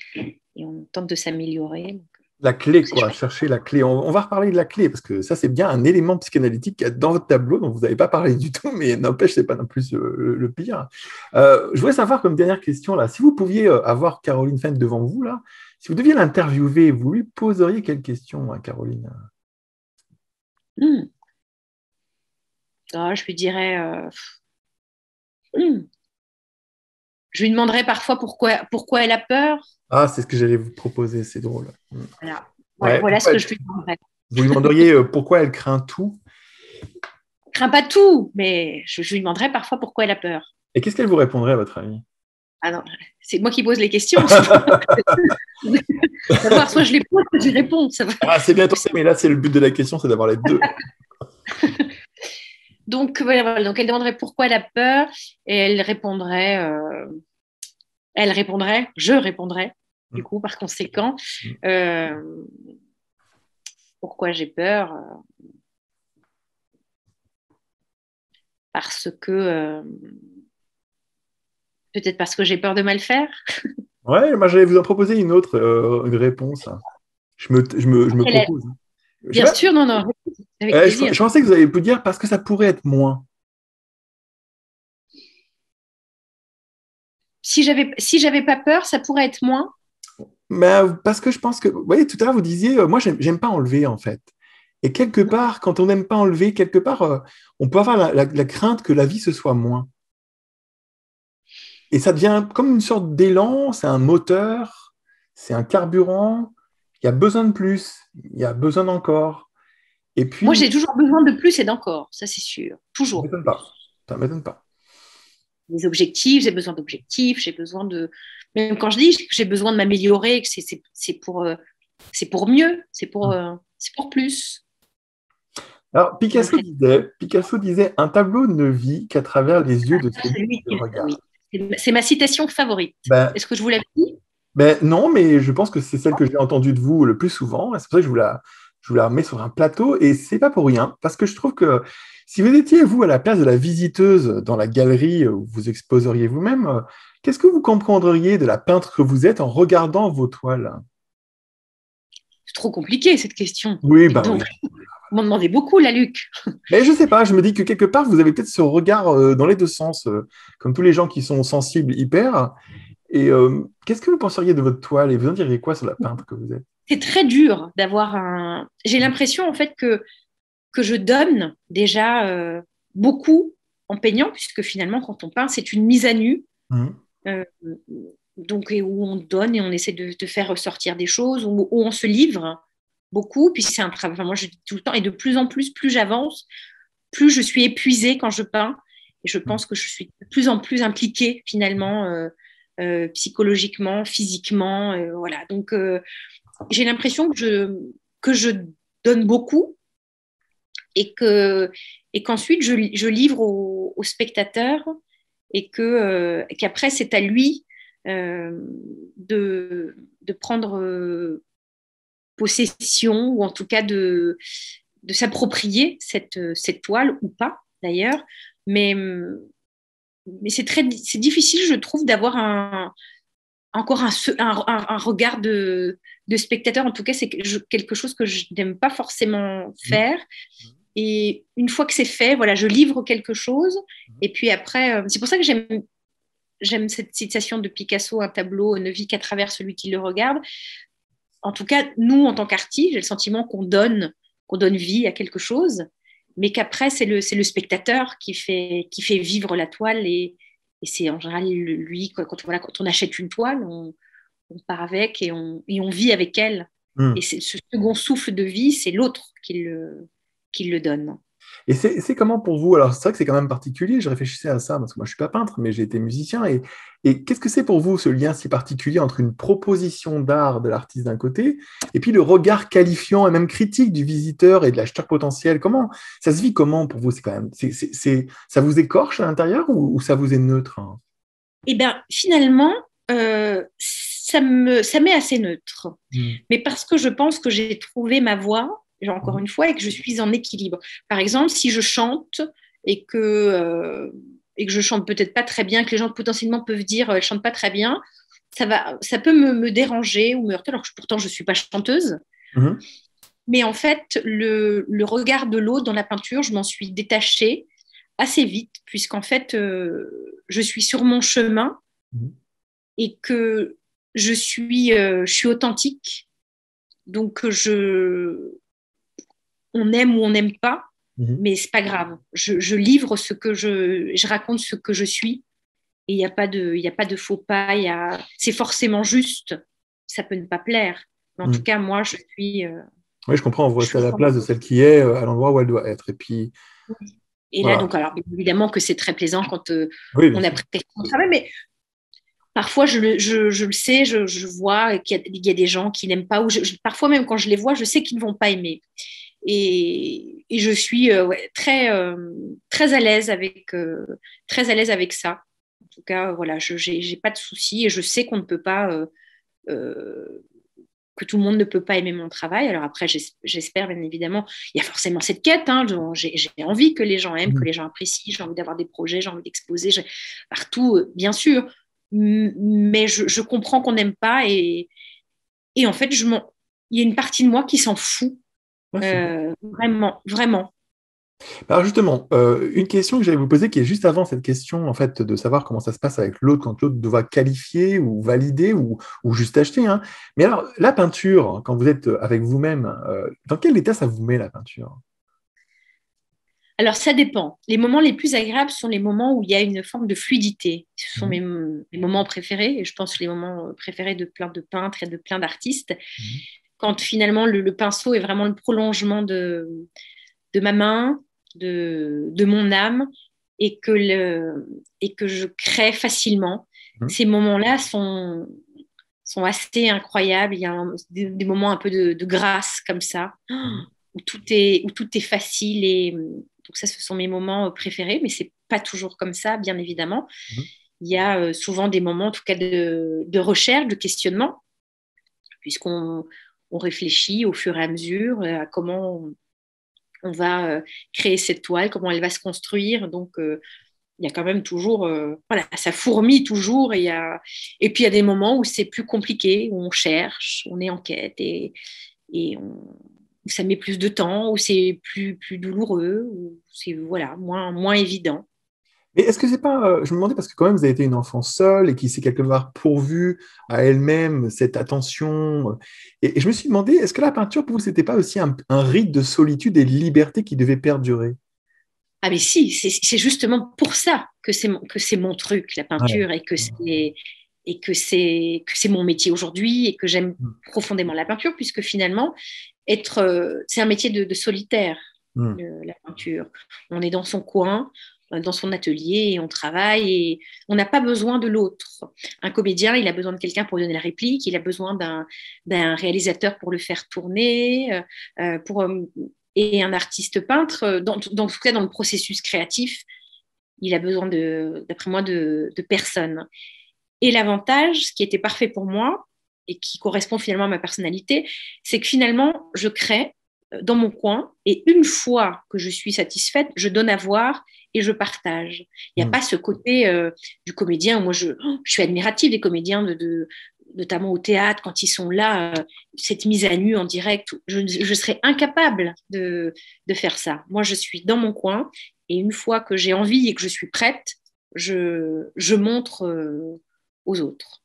on tente de s'améliorer. Donc, La clé, c'est quoi, chouette. chercher la clé. On va reparler de la clé, parce que ça, c'est bien un élément psychanalytique qu'il y a dans votre tableau, dont vous n'avez pas parlé du tout, mais n'empêche, c'est pas non plus le pire. Je voudrais savoir, comme dernière question, là, si vous pouviez avoir Caroline Fenn devant vous, là, si vous deviez l'interviewer, vous lui poseriez quelle question à Caroline? Hmm. Je lui dirais, hmm. Je lui demanderais parfois pourquoi elle a peur. Ah, c'est ce que j'allais vous proposer, c'est drôle. Voilà, Ouais, voilà ce que je lui demanderais. vous lui demanderiez pourquoi elle craint tout. Je crains pas tout, mais je lui demanderais parfois pourquoi elle a peur. Et qu'est-ce qu'elle vous répondrait, à votre avis? Ah non, c'est moi qui pose les questions. Savoir, soit je les pose, soit j'y réponds. Ça va. Ah, c'est bien tenté, mais là, c'est le but de la question, c'est d'avoir les deux. Donc, voilà, donc, elle demanderait pourquoi elle a peur et je répondrais, du coup, par conséquent, euh, pourquoi j'ai peur parce que, peut-être parce que j'ai peur de mal faire. Ouais, moi, j'allais vous en proposer une autre, une réponse. Je me propose. Je sais Bien pas, sûr, non, non, avec je plaisir. pensais que vous alliez vous dire parce que ça pourrait être moins. Si j'avais pas peur, ça pourrait être moins. Mais parce que je pense que, vous voyez, tout à l'heure, vous disiez, moi, j'aime pas enlever, en fait. Et quelque part, quand on n'aime pas enlever, quelque part, on peut avoir la crainte que la vie, ce soit moins. Et ça devient comme une sorte d'élan, c'est un moteur, c'est un carburant. Il y a besoin de plus, il y a besoin d'encore. Et Moi, puis, j'ai toujours besoin de plus et d'encore, ça c'est sûr. ça ne Toujours m'étonne pas. plus. Ça ne m'étonne pas. Des objectifs, j'ai besoin d'objectifs, j'ai besoin de. Même quand je dis que j'ai besoin de m'améliorer, que c'est pour mieux, c'est pour plus. Alors, J'ai l'impression Picasso disait, un tableau ne vit qu'à travers les yeux de que celui c'est lui qui le qui. regarde. Oui. C'est ma citation favorite. Ben, Est-ce que je vous l'avais dit? non, mais je pense que c'est celle que j'ai entendue de vous le plus souvent. C'est pour ça que je vous la remets sur un plateau. Et c'est pas pour rien, parce que je trouve que si vous étiez, vous, à la place de la visiteuse dans la galerie où vous exposeriez vous-même, qu'est-ce que vous comprendriez de la peintre que vous êtes en regardant vos toiles? C'est trop compliqué cette question. Oui, Dites ben donc, oui. vous m'en demandez beaucoup, la Luc. Mais je sais pas, je me dis que quelque part, vous avez peut-être ce regard dans les deux sens, comme tous les gens qui sont sensibles hyper. Et qu'est-ce que vous penseriez de votre toile et vous en diriez quoi sur la peintre que vous êtes? C'est très dur d'avoir un. J'ai l'impression en fait que je donne déjà beaucoup en peignant, puisque finalement, quand on peint, c'est une mise à nu. Mhm. euh, donc, et où on donne et on essaie de faire ressortir des choses, où on se livre beaucoup. Puis c'est un travail, enfin, moi je dis tout le temps, et de plus en plus, plus j'avance, plus je suis épuisée quand je peins. Et je pense que je suis de plus en plus impliquée finalement, psychologiquement, physiquement. Voilà. Donc, j'ai l'impression que je donne beaucoup et qu'ensuite je livre au spectateur qu'après c'est à lui euh, de prendre possession ou en tout cas de s'approprier cette toile ou pas d'ailleurs. Mais, mais c'est difficile, je trouve, d'avoir encore un regard de spectateur. En tout cas, c'est quelque chose que je n'aime pas forcément Mhm. faire. Et une fois que c'est fait, voilà, je livre quelque chose. Et puis après, c'est pour ça que j'aime cette citation de Picasso, un tableau ne vit qu'à travers celui qui le regarde. En tout cas, nous, en tant qu'artistes, j'ai le sentiment qu'on donne vie à quelque chose. mais qu'après, c'est le spectateur qui fait vivre la toile. Et c'est en général lui, quand on achète une toile, on part avec et on vit avec elle. Et Hmm. ce second souffle de vie, c'est l'autre qui le donne. Et c'est comment pour vous? Alors, c'est vrai que c'est quand même particulier, je réfléchissais à ça, parce que moi, je ne suis pas peintre, mais j'ai été musicien. Et qu'est-ce que c'est pour vous, ce lien si particulier entre une proposition d'art de l'artiste d'un côté, et puis le regard qualifiant et même critique du visiteur et de l'acheteur potentiel? Comment ça se vit comment pour vous? C'est quand même, ça vous écorche à l'intérieur ou ça vous est neutre, hein? Et bien, finalement, ça m'est assez neutre. Hmm. Mais parce que je pense que j'ai trouvé ma voie, encore Mhm. une fois, et que je suis en équilibre. Par exemple, si je chante et que je chante peut-être pas très bien, que les gens potentiellement peuvent dire elle chante pas très bien, ça peut me déranger ou me heurter, alors que pourtant je suis pas chanteuse. Mhm. Mais en fait, le regard de l'autre dans la peinture, je m'en suis détachée assez vite, puisqu'en fait, je suis sur mon chemin Mhm. et que je suis authentique. Donc, on aime ou on n'aime pas, Mhm. mais c'est pas grave. Je livre je raconte ce que je suis et il y a pas de faux pas. C'est forcément juste. Ça peut ne pas plaire. Mais en tout Mhm. cas, moi, Oui, je comprends, on voit je ça suis à la place de authentique. celle qui est à l'endroit où elle doit être. Et puis, Et là, voilà. donc, alors, bien évidemment que c'est très plaisant quand Oui, bien on sûr. apprécie son travail, mais parfois, je le sais, je vois qu'il y a des gens qui n'aiment pas, parfois même quand je les vois, je sais qu'ils ne vont pas aimer. Et je suis ouais, très à l'aise avec ça. En tout cas, voilà, je j'ai pas de soucis et je sais qu'on ne peut pas, euh, que tout le monde ne peut pas aimer mon travail. Alors après, j'espère bien évidemment, il y a forcément cette quête. Hein, j'ai envie que les gens aiment, que Mhm. les gens apprécient. J'ai envie d'avoir des projets, j'ai envie d'exposer partout, bien sûr. Mais je comprends qu'on n'aime pas et en fait, il y a une partie de moi qui s'en fout. Ouais, c'est bien. Vraiment, vraiment. Alors justement, une question que j'allais vous poser qui est juste avant cette question, en fait, de savoir comment ça se passe avec l'autre quand l'autre doit qualifier ou valider ou juste acheter, hein. Mais alors, la peinture, quand vous êtes avec vous-même, dans quel état ça vous met la peinture? Alors, ça dépend. Les moments les plus agréables sont les moments où il y a une forme de fluidité. Ce sont Mhm. mes moments préférés, et je pense les moments préférés de plein de peintres et de plein d'artistes. Mhm. Quand finalement le pinceau est vraiment le prolongement de ma main, de mon âme, et que je crée facilement. Mhm. Ces moments-là sont assez incroyables. Il y a des moments un peu de grâce comme ça, Mhm. où tout est facile. Et donc ça, ce sont mes moments préférés, mais c'est pas toujours comme ça, bien évidemment. Mhm. Il y a souvent des moments, en tout cas, de recherche, de questionnement, puisqu'on réfléchit au fur et à mesure à comment on va créer cette toile, comment elle va se construire. Donc, il y a quand même toujours, voilà, ça fourmille toujours. Et puis, il y a des moments où c'est plus compliqué, où on cherche, on est en quête et où ça met plus de temps, où c'est plus douloureux, où c'est voilà, moins évident. Mais est-ce que c'est pas, je me demandais parce que quand même vous avez été une enfant seule et qui s'est quelque part pourvue à elle-même cette attention, et je me suis demandé, est-ce que la peinture pour vous c'était pas aussi un rite de solitude et de liberté qui devait perdurer? Ah mais si, c'est justement pour ça que c'est mon truc, la Ouais. peinture, et que c'est mon métier aujourd'hui et que j'aime profondément la peinture, puisque finalement, c'est un métier de solitaire, Mm. la peinture. On est dans son coin, dans son atelier, et on travaille et on n'a pas besoin de l'autre. Un comédien, il a besoin de quelqu'un pour lui donner la réplique, il a besoin d'un réalisateur pour le faire tourner, pour et un artiste peintre, dans tout cas dans le processus créatif, il a besoin d'après moi, de personnes. Et l'avantage, ce qui était parfait pour moi et qui correspond finalement à ma personnalité, c'est que finalement, je crée dans mon coin et une fois que je suis satisfaite, je donne à voir et je partage. Il n'y a Mm. pas ce côté du comédien. Moi, je suis admirative des comédiens, notamment au théâtre, quand ils sont là, cette mise à nu en direct. Je serais incapable de faire ça. Moi, je suis dans mon coin et une fois que j'ai envie et que je suis prête, je montre aux autres.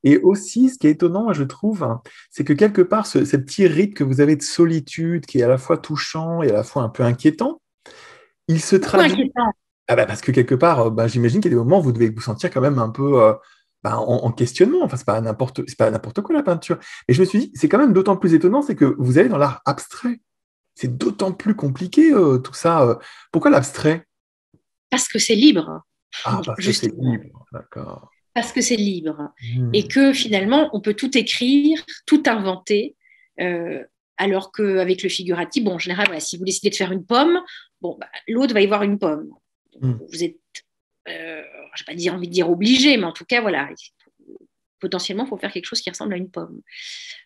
Et aussi, ce qui est étonnant, je trouve, hein, c'est que quelque part, ce petit rite que vous avez de solitude, qui est à la fois touchant et à la fois un peu inquiétant, il se Pourquoi traduit. inquiétant? Ah bah parce que quelque part, j'imagine qu'il y a des moments où vous devez vous sentir quand même un peu en questionnement. Enfin, c'est pas n'importe quoi la peinture. Et je me suis dit, c'est quand même d'autant plus étonnant, c'est que vous allez dans l'art abstrait. C'est d'autant plus compliqué tout ça. Pourquoi l'abstrait? Parce que c'est libre, Ah, parce que c'est justement. libre, d'accord. Parce que c'est libre. Et Hmm. que finalement, on peut tout écrire, tout inventer, euh, alors qu'avec le figuratif, bon, en général, voilà, si vous décidez de faire une pomme, bon, bah, l'autre va y voir une pomme. Hmm. Vous êtes, je n'ai pas envie de dire obligé, mais en tout cas, voilà, potentiellement, il faut faire quelque chose qui ressemble à une pomme.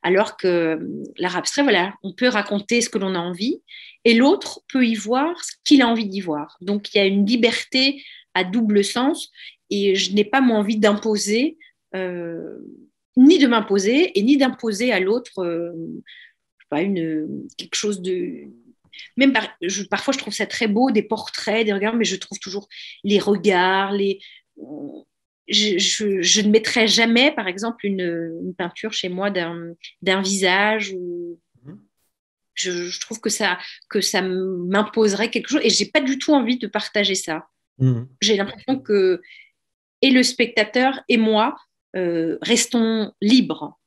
Alors que l'art abstrait, voilà, on peut raconter ce que l'on a envie et l'autre peut y voir ce qu'il a envie d'y voir. Donc, il y a une liberté à double sens et je n'ai pas moi envie d'imposer, euh, ni de m'imposer et ni d'imposer à l'autre pas quelque chose de. Même parfois, je trouve ça très beau, des portraits, des regards, mais je trouve toujours les regards, je ne mettrai jamais, par exemple, une peinture chez moi d'un visage. Je trouve que ça m'imposerait quelque chose et j'ai pas du tout envie de partager ça. Hmm. J'ai l'impression que et le spectateur et moi restons libres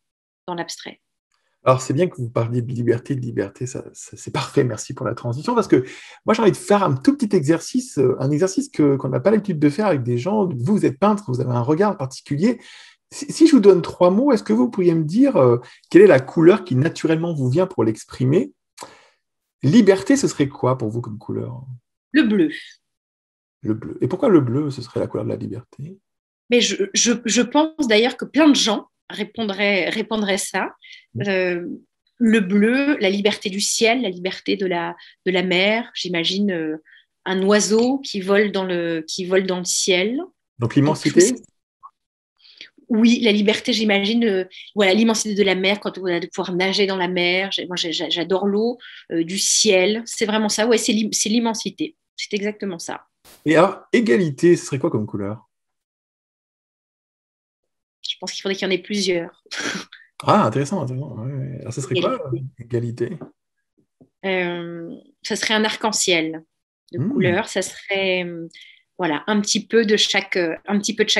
dans l'abstrait. Alors, c'est bien que vous parliez de liberté, c'est parfait, merci pour la transition, parce que moi, j'ai envie de faire un tout petit exercice, un exercice qu'on n'a pas l'habitude de faire avec des gens. Vous êtes peintre, vous avez un regard particulier. Si je vous donne trois mots, est-ce que vous pourriez me dire quelle est la couleur qui naturellement vous vient pour l'exprimer? Liberté, ce serait quoi pour vous comme couleur? Le bleu. Le bleu. Et pourquoi le bleu, ce serait la couleur de la liberté? Mais je pense d'ailleurs que plein de gens répondraient ça. Euh, le bleu, la liberté du ciel, la liberté de la mer. J'imagine un oiseau qui vole dans le ciel. Donc Quelque chose. l'immensité? Oui, la liberté, j'imagine, voilà, l'immensité de la mer, quand on a de pouvoir nager dans la mer. Moi, j'adore l'eau, du ciel. C'est vraiment ça. Ouais, c'est l'immensité. C'est exactement ça. Et alors, égalité, ce serait quoi comme couleur? Je pense qu'il faudrait qu'il y en ait plusieurs. Ah, intéressant, intéressant. Ouais, ouais. Alors, ce serait quoi, Égalité. égalité? Ça serait un arc-en-ciel de Hmm. couleurs. Ça serait voilà un petit peu de chaque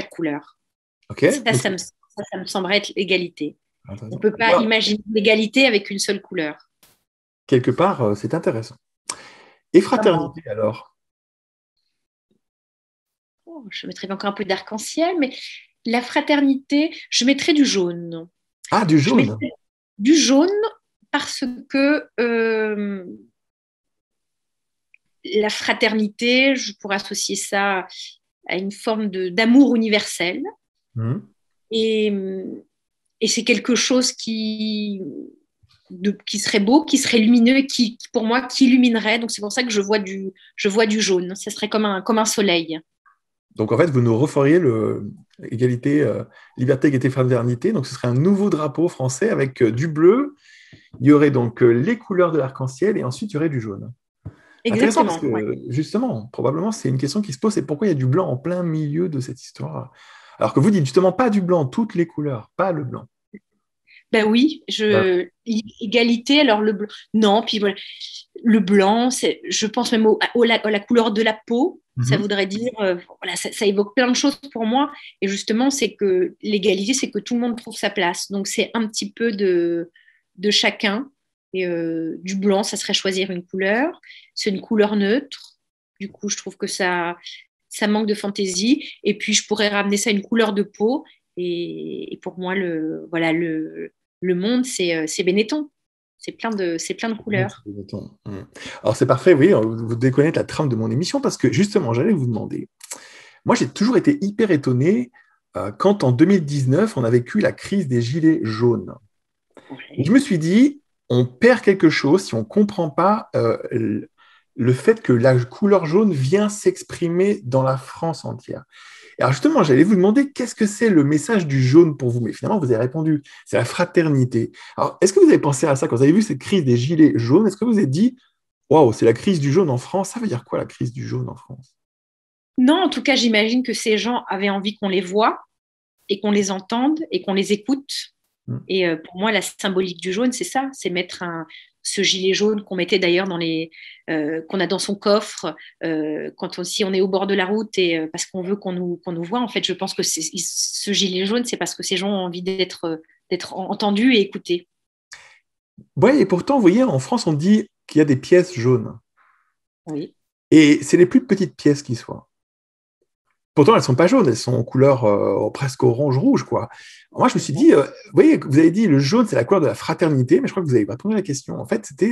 couleur. Ok. Donc, Ça me semblerait être l'égalité. On ne intéressant. peut pas Voilà. imaginer l'égalité avec une seule couleur. Quelque part, c'est intéressant. Et Vraiment. fraternité, alors? Oh, je mettrais encore un peu d'arc-en-ciel, mais la fraternité, je mettrais du jaune. Ah, du Je jaune. mettrais du jaune parce que la fraternité, je pourrais associer ça à une forme d'amour universel. Hmm. Et, et c'est quelque chose qui serait beau, qui serait lumineux et pour moi, qui illuminerait. Donc, c'est pour ça que je vois du jaune. Ce serait comme un soleil. Donc, en fait, vous nous referiez égalité, liberté, égalité, fraternité. Donc, ce serait un nouveau drapeau français avec du bleu. Il y aurait donc les couleurs de l'arc-en-ciel et ensuite, il y aurait du jaune. Intéressant parce Exactement. Ouais. que, justement, probablement, c'est une question qui se pose, c'est pourquoi il y a du blanc en plein milieu de cette histoire? Alors que vous dites justement pas du blanc, toutes les couleurs, pas le blanc. Ben oui, Voilà. égalité, alors le blanc. Non, puis voilà, le blanc, je pense même à la couleur de la peau. Ça Mhm. voudrait dire, voilà, ça évoque plein de choses pour moi. Et justement, c'est que l'égalité, c'est que tout le monde trouve sa place. Donc, c'est un petit peu de chacun. Et du blanc, ça serait choisir une couleur. C'est une couleur neutre. Du coup, je trouve que ça manque de fantaisie. Et puis, je pourrais ramener ça à une couleur de peau. Et pour moi, voilà, le monde, c'est Benetton. C'est plein de couleurs. Alors c'est parfait, oui, vous devez connaître la trame de mon émission parce que justement, j'allais vous demander. Moi, j'ai toujours été hyper étonné quand en 2019, on a vécu la crise des gilets jaunes. Et je Ouais. me suis dit, on perd quelque chose si on ne comprend pas le fait que la couleur jaune vient s'exprimer dans la France entière. Et alors justement, j'allais vous demander qu'est-ce que c'est le message du jaune pour vous, mais finalement, vous avez répondu, c'est la fraternité. Alors, est-ce que vous avez pensé à ça quand vous avez vu cette crise des gilets jaunes? Est-ce que vous vous êtes dit, waouh, c'est la crise du jaune en France? Ça veut dire quoi la crise du jaune en France? Non, en tout cas, j'imagine que ces gens avaient envie qu'on les voie. et qu'on les entende et qu'on les écoute. Mm. Et pour moi, la symbolique du jaune, c'est ça, c'est mettre ce gilet jaune qu'on mettait d'ailleurs qu'on a dans son coffre si on est au bord de la route et parce qu'on veut qu'on nous voit. En fait, je pense que ce gilet jaune, c'est parce que ces gens ont envie d'être entendus et écoutés. Ouais, et pourtant, vous voyez, en France, on dit qu'il y a des pièces jaunes. Oui. Et c'est les plus petites pièces qui soient. Pourtant, elles ne sont pas jaunes, elles sont en couleur presque orange-rouge, quoi. Moi, je me suis dit, vous voyez, vous avez dit le jaune, c'est la couleur de la fraternité, mais je crois que vous n'avez pas posé la question. En fait, il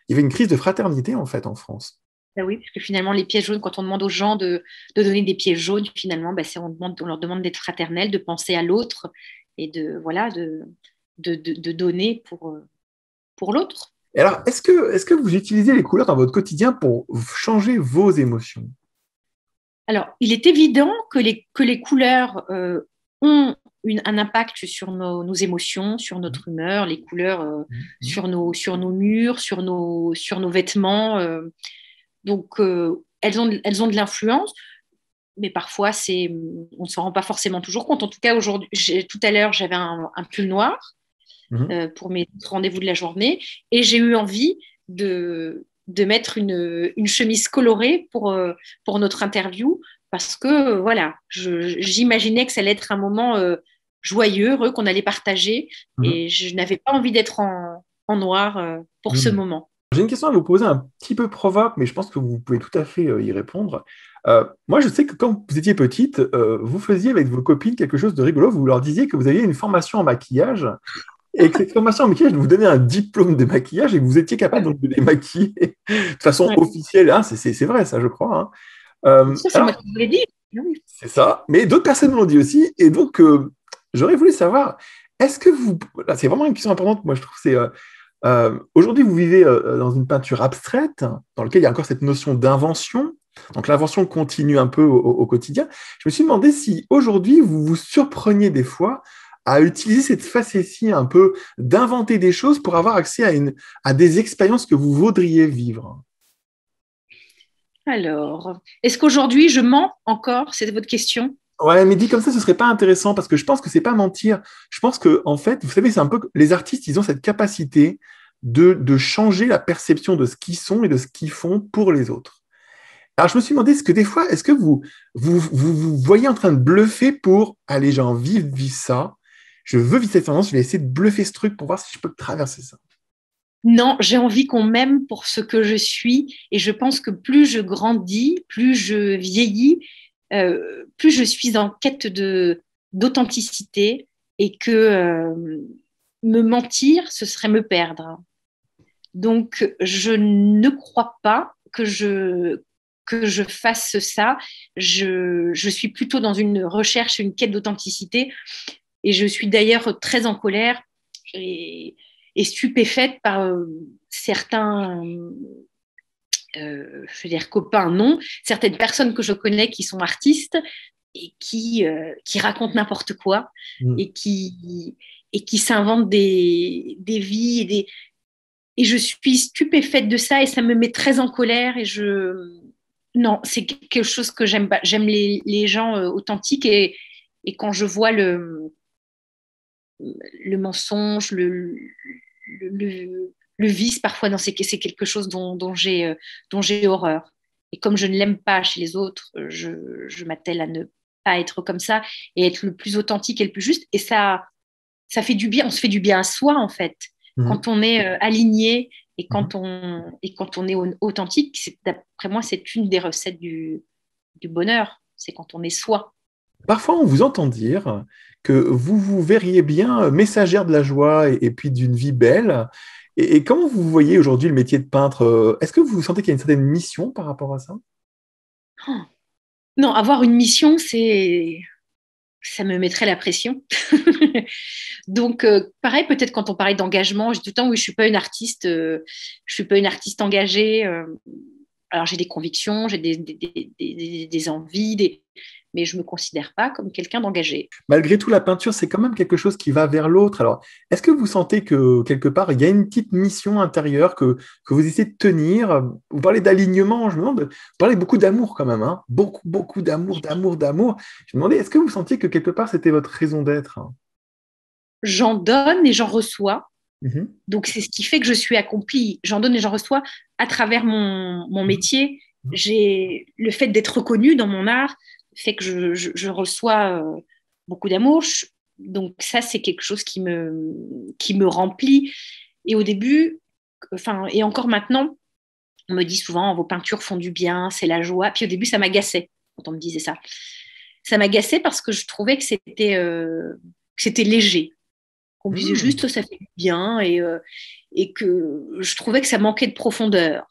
y avait une crise de fraternité, en fait, en France. Ben oui, parce que finalement, les pièces jaunes, quand on demande aux gens de donner des pièces jaunes, finalement, on leur demande d'être fraternels, de penser à l'autre et de donner pour l'autre. Et alors, est-ce que vous utilisez les couleurs dans votre quotidien pour changer vos émotions? Alors, il est évident que les couleurs ont un impact sur nos émotions, sur notre humeur, les couleurs sur nos murs, sur nos vêtements. Donc, elles ont de l'influence, mais parfois, on ne s'en rend pas forcément toujours compte. En tout cas, aujourd'hui, tout à l'heure, j'avais un pull noir Mhm. pour mes rendez-vous de la journée et j'ai eu envie de mettre une chemise colorée pour notre interview parce que voilà, j'imaginais que ça allait être un moment joyeux, heureux, qu'on allait partager Mhm. et je n'avais pas envie d'être en noir pour ce Mhm. moment. J'ai une question à vous poser un petit peu provoque, mais je pense que vous pouvez tout à fait y répondre. Moi, je sais que quand vous étiez petite, vous faisiez avec vos copines quelque chose de rigolo. Vous leur disiez que vous aviez une formation en maquillage et que cette formation en maquillage vous donnait un diplôme de maquillage et que vous étiez capable donc, de les maquiller de façon Ouais. officielle. Hein, c'est vrai, ça, je crois. Hein. Ça, c'est moi Alors, qui vous l'ai dit. Oui. c'est ça. Mais d'autres personnes me l'ont dit aussi. Et donc, j'aurais voulu savoir, est-ce que vous... Là, c'est vraiment une question importante, moi, je trouve. Aujourd'hui, vous vivez dans une peinture abstraite, dans laquelle il y a encore cette notion d'invention. Donc, l'invention continue un peu au quotidien. Je me suis demandé si aujourd'hui, vous vous surpreniez des fois à utiliser cette facétie un peu d'inventer des choses pour avoir accès à des expériences que vous voudriez vivre. Alors, est-ce qu'aujourd'hui, je mens encore? C'est votre question? Ouais, mais dit comme ça, ce serait pas intéressant parce que je pense que c'est pas mentir. Je pense que, en fait, vous savez, c'est un peu les artistes, ils ont cette capacité de changer la perception de ce qu'ils sont et de ce qu'ils font pour les autres. Alors, je me suis demandé, est-ce que des fois, est-ce que vous voyez en train de bluffer pour, allez, j'ai envie de vivre ça, je veux vivre cette tendance, je vais essayer de bluffer ce truc pour voir si je peux traverser ça. Non, j'ai envie qu'on m'aime pour ce que je suis. Et je pense que plus je grandis, plus je vieillis, plus je suis en quête d'authenticité et que me mentir, ce serait me perdre. Donc, je ne crois pas que je fasse ça. Je suis plutôt dans une recherche, une quête d'authenticité. Et je suis d'ailleurs très en colère et stupéfaite par certains, je veux dire copains, non, certaines personnes que je connais qui sont artistes et qui racontent n'importe quoi Mm. et qui s'inventent des vies et je suis stupéfaite de ça et ça me met très en colère non, c'est quelque chose que j'aime pas. J'aime les gens authentiques et quand je vois le mensonge, le vice, parfois, non, c'est quelque chose dont j'ai horreur. Et comme je ne l'aime pas chez les autres, je m'attelle à ne pas être comme ça et être le plus authentique et le plus juste. Et ça fait du bien, on se fait du bien à soi, en fait. Mm. Quand on est aligné et Mhm. quand on est authentique, d'après moi, c'est une des recettes du bonheur. C'est quand on est soi. Parfois, on vous entend dire que vous vous verriez bien messagère de la joie et puis d'une vie belle. Et comment vous voyez aujourd'hui le métier de peintre? Est-ce que vous sentez qu'il y a une certaine mission par rapport à ça? Oh. Non, avoir une mission, ça me mettrait la pression. Donc, pareil, peut-être quand on parlait d'engagement, j'ai tout le temps, oui, je suis pas une artiste engagée. Alors, j'ai des convictions, j'ai des envies, mais je ne me considère pas comme quelqu'un d'engagé. Malgré tout, la peinture, c'est quand même quelque chose qui va vers l'autre. Alors, est-ce que vous sentez que quelque part, il y a une petite mission intérieure que vous essayez de tenir? Vous parlez d'alignement, je me demande, vous parlez beaucoup d'amour quand même, hein? Beaucoup, beaucoup d'amour, d'amour, d'amour. Je me demandais, est-ce que vous sentiez que quelque part, c'était votre raison d'être? J'en donne et j'en reçois. Mhm. Donc, c'est ce qui fait que je suis accomplie. J'en donne et j'en reçois à travers mon métier. J'ai le fait d'être reconnue dans mon art fait que je reçois beaucoup d'amour. Donc, ça, c'est quelque chose qui me remplit. Et au début, enfin, et encore maintenant, on me dit souvent, vos peintures font du bien, c'est la joie. Puis au début, ça m'agaçait quand on me disait ça. Ça m'agaçait parce que je trouvais que c'était léger. On me disait Mhm. juste, ça fait du bien et que je trouvais que ça manquait de profondeur.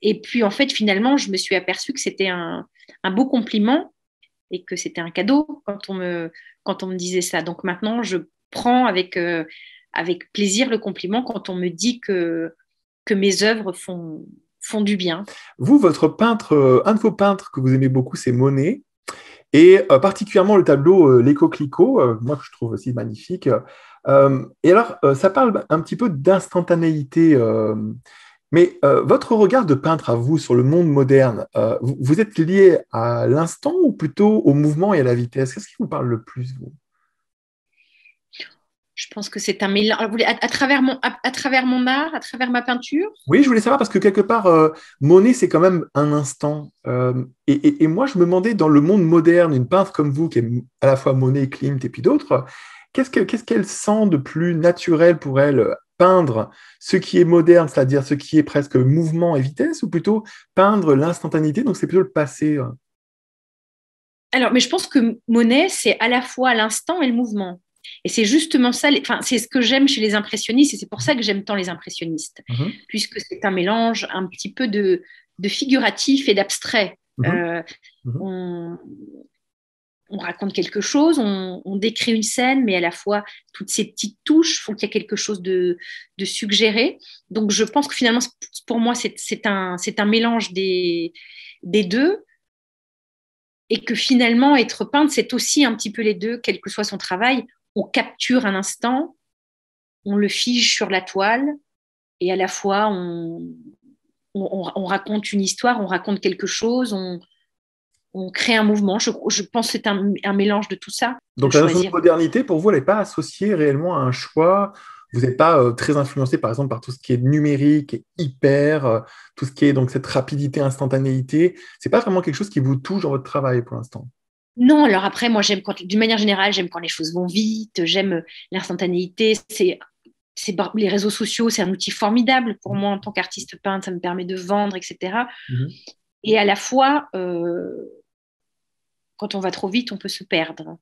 Et puis, en fait, finalement, je me suis aperçue que c'était un beau compliment et que c'était un cadeau quand on me disait ça. Donc maintenant, je prends avec plaisir le compliment quand on me dit que mes œuvres font du bien. Vous, votre peintre, un de vos peintres que vous aimez beaucoup, c'est Monet. Et particulièrement le tableau Les Coquelicots, moi que je trouve aussi magnifique. Et alors, ça parle un petit peu d'instantanéité. Mais votre regard de peintre à vous sur le monde moderne, vous êtes lié à l'instant ou plutôt au mouvement et à la vitesse? Qu'est-ce qui vous parle le plus, vous? Je pense que c'est un mélange. À travers mon art, à travers ma peinture. Oui, je voulais savoir parce que quelque part, Monet, c'est quand même un instant. Et moi, je me demandais, dans le monde moderne, une peintre comme vous, qui est à la fois Monet, Klimt et puis d'autres, qu'est-ce qu'elle sent de plus naturel pour elle, peindre ce qui est moderne, c'est-à-dire ce qui est presque mouvement et vitesse, ou plutôt peindre l'instantanéité, donc c'est plutôt le passé. Alors, mais je pense que Monet, c'est à la fois l'instant et le mouvement. Et c'est justement ça, enfin, c'est ce que j'aime chez les impressionnistes, et c'est pour ça que j'aime tant les impressionnistes, Mhm, puisque c'est un mélange un petit peu de figuratif et d'abstrait. mhm, Euh, mhm. on, on raconte quelque chose, on décrit une scène, mais à la fois, toutes ces petites touches font qu'il y a quelque chose de suggéré. Donc, je pense que finalement, pour moi, c'est un mélange des deux et que finalement, être peinte, c'est aussi un petit peu les deux, quel que soit son travail. On capture un instant, on le fige sur la toile et à la fois, on raconte une histoire, on raconte quelque chose, on crée un mouvement. Je pense que c'est un mélange de tout ça, de Donc la notion de choisir. modernité, pour vous, elle n'est pas associée réellement à un choix. Vous n'êtes pas très influencé, par exemple, par tout ce qui est numérique et hyper, tout ce qui est donc cette rapidité, instantanéité. C'est pas vraiment quelque chose qui vous touche dans votre travail pour l'instant. Non, alors après, moi, d'une manière générale, j'aime quand les choses vont vite, j'aime l'instantanéité. Les réseaux sociaux, c'est un outil formidable pour moi en tant qu'artiste peintre, ça me permet de vendre, etc. Mhm. Et à la fois, quand on va trop vite, on peut se perdre.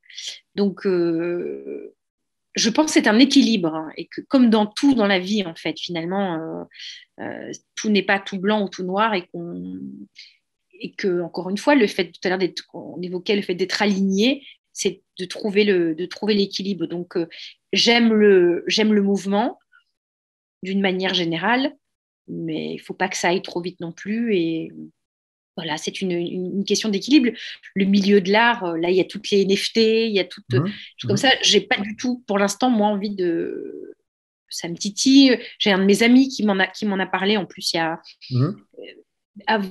Donc, je pense que c'est un équilibre hein, et que comme dans tout dans la vie, en fait, finalement, tout n'est pas tout blanc ou tout noir et que encore une fois, le fait tout à l'heure on évoquait le fait d'être aligné, c'est de trouver l'équilibre. Donc, j'aime le mouvement d'une manière générale, mais il faut pas que ça aille trop vite non plus. Et voilà, c'est une question d'équilibre. Le milieu de l'art, là, il y a toutes les NFT, il y a toutes Mhm. comme Mhm. ça. J'ai pas du tout, pour l'instant, moi, envie de. Ça me titille. J'ai un de mes amis qui m'en a parlé. En plus, il y a Mhm. av-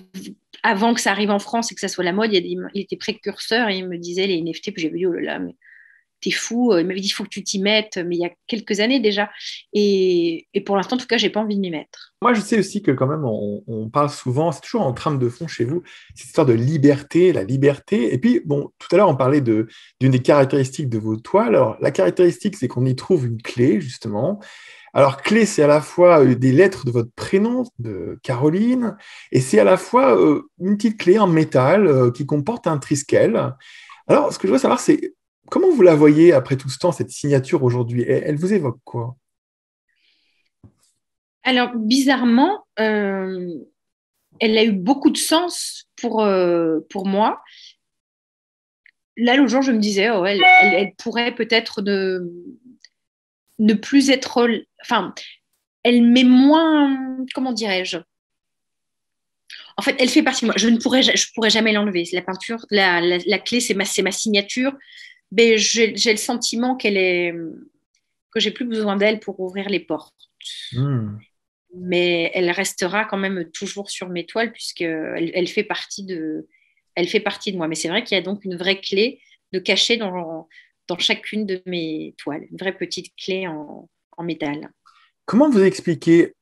avant que ça arrive en France et que ça soit la mode, il était précurseur et il me disait les NFT. Puis j'ai dit oh là là, mais t'es fou. Il m'avait dit il faut que tu t'y mettes, mais il y a quelques années déjà. Et pour l'instant, en tout cas, j'ai pas envie de m'y mettre. Moi, je sais aussi que quand même, on parle souvent, c'est toujours en trame de fond chez vous, cette histoire de liberté, la liberté. Et puis, bon, tout à l'heure, on parlait d'une des caractéristiques de vos toiles. Alors, la caractéristique, c'est qu'on y trouve une clé, justement. Alors, clé, c'est à la fois des lettres de votre prénom, de Caroline, et c'est à la fois une petite clé en métal qui comporte un triskel. Alors, ce que je veux savoir, c'est comment vous la voyez après tout ce temps, cette signature aujourd'hui? Elle vous évoque quoi? Alors, bizarrement, elle a eu beaucoup de sens pour moi. Là, l'autre jour, je me disais, oh, elle pourrait peut-être ne plus être. Enfin, elle met moins. Comment dirais-je? En fait, elle fait partie de moi. Je pourrais jamais l'enlever. La peinture, la clé, c'est ma signature. Mais j'ai le sentiment que j'ai plus besoin d'elle pour ouvrir les portes. Hmm. Mais elle restera quand même toujours sur mes toiles elle elle fait partie de moi. Mais c'est vrai qu'il y a donc une vraie clé de cachée dans chacune de mes toiles, une vraie petite clé en métal. Comment vous expliquez,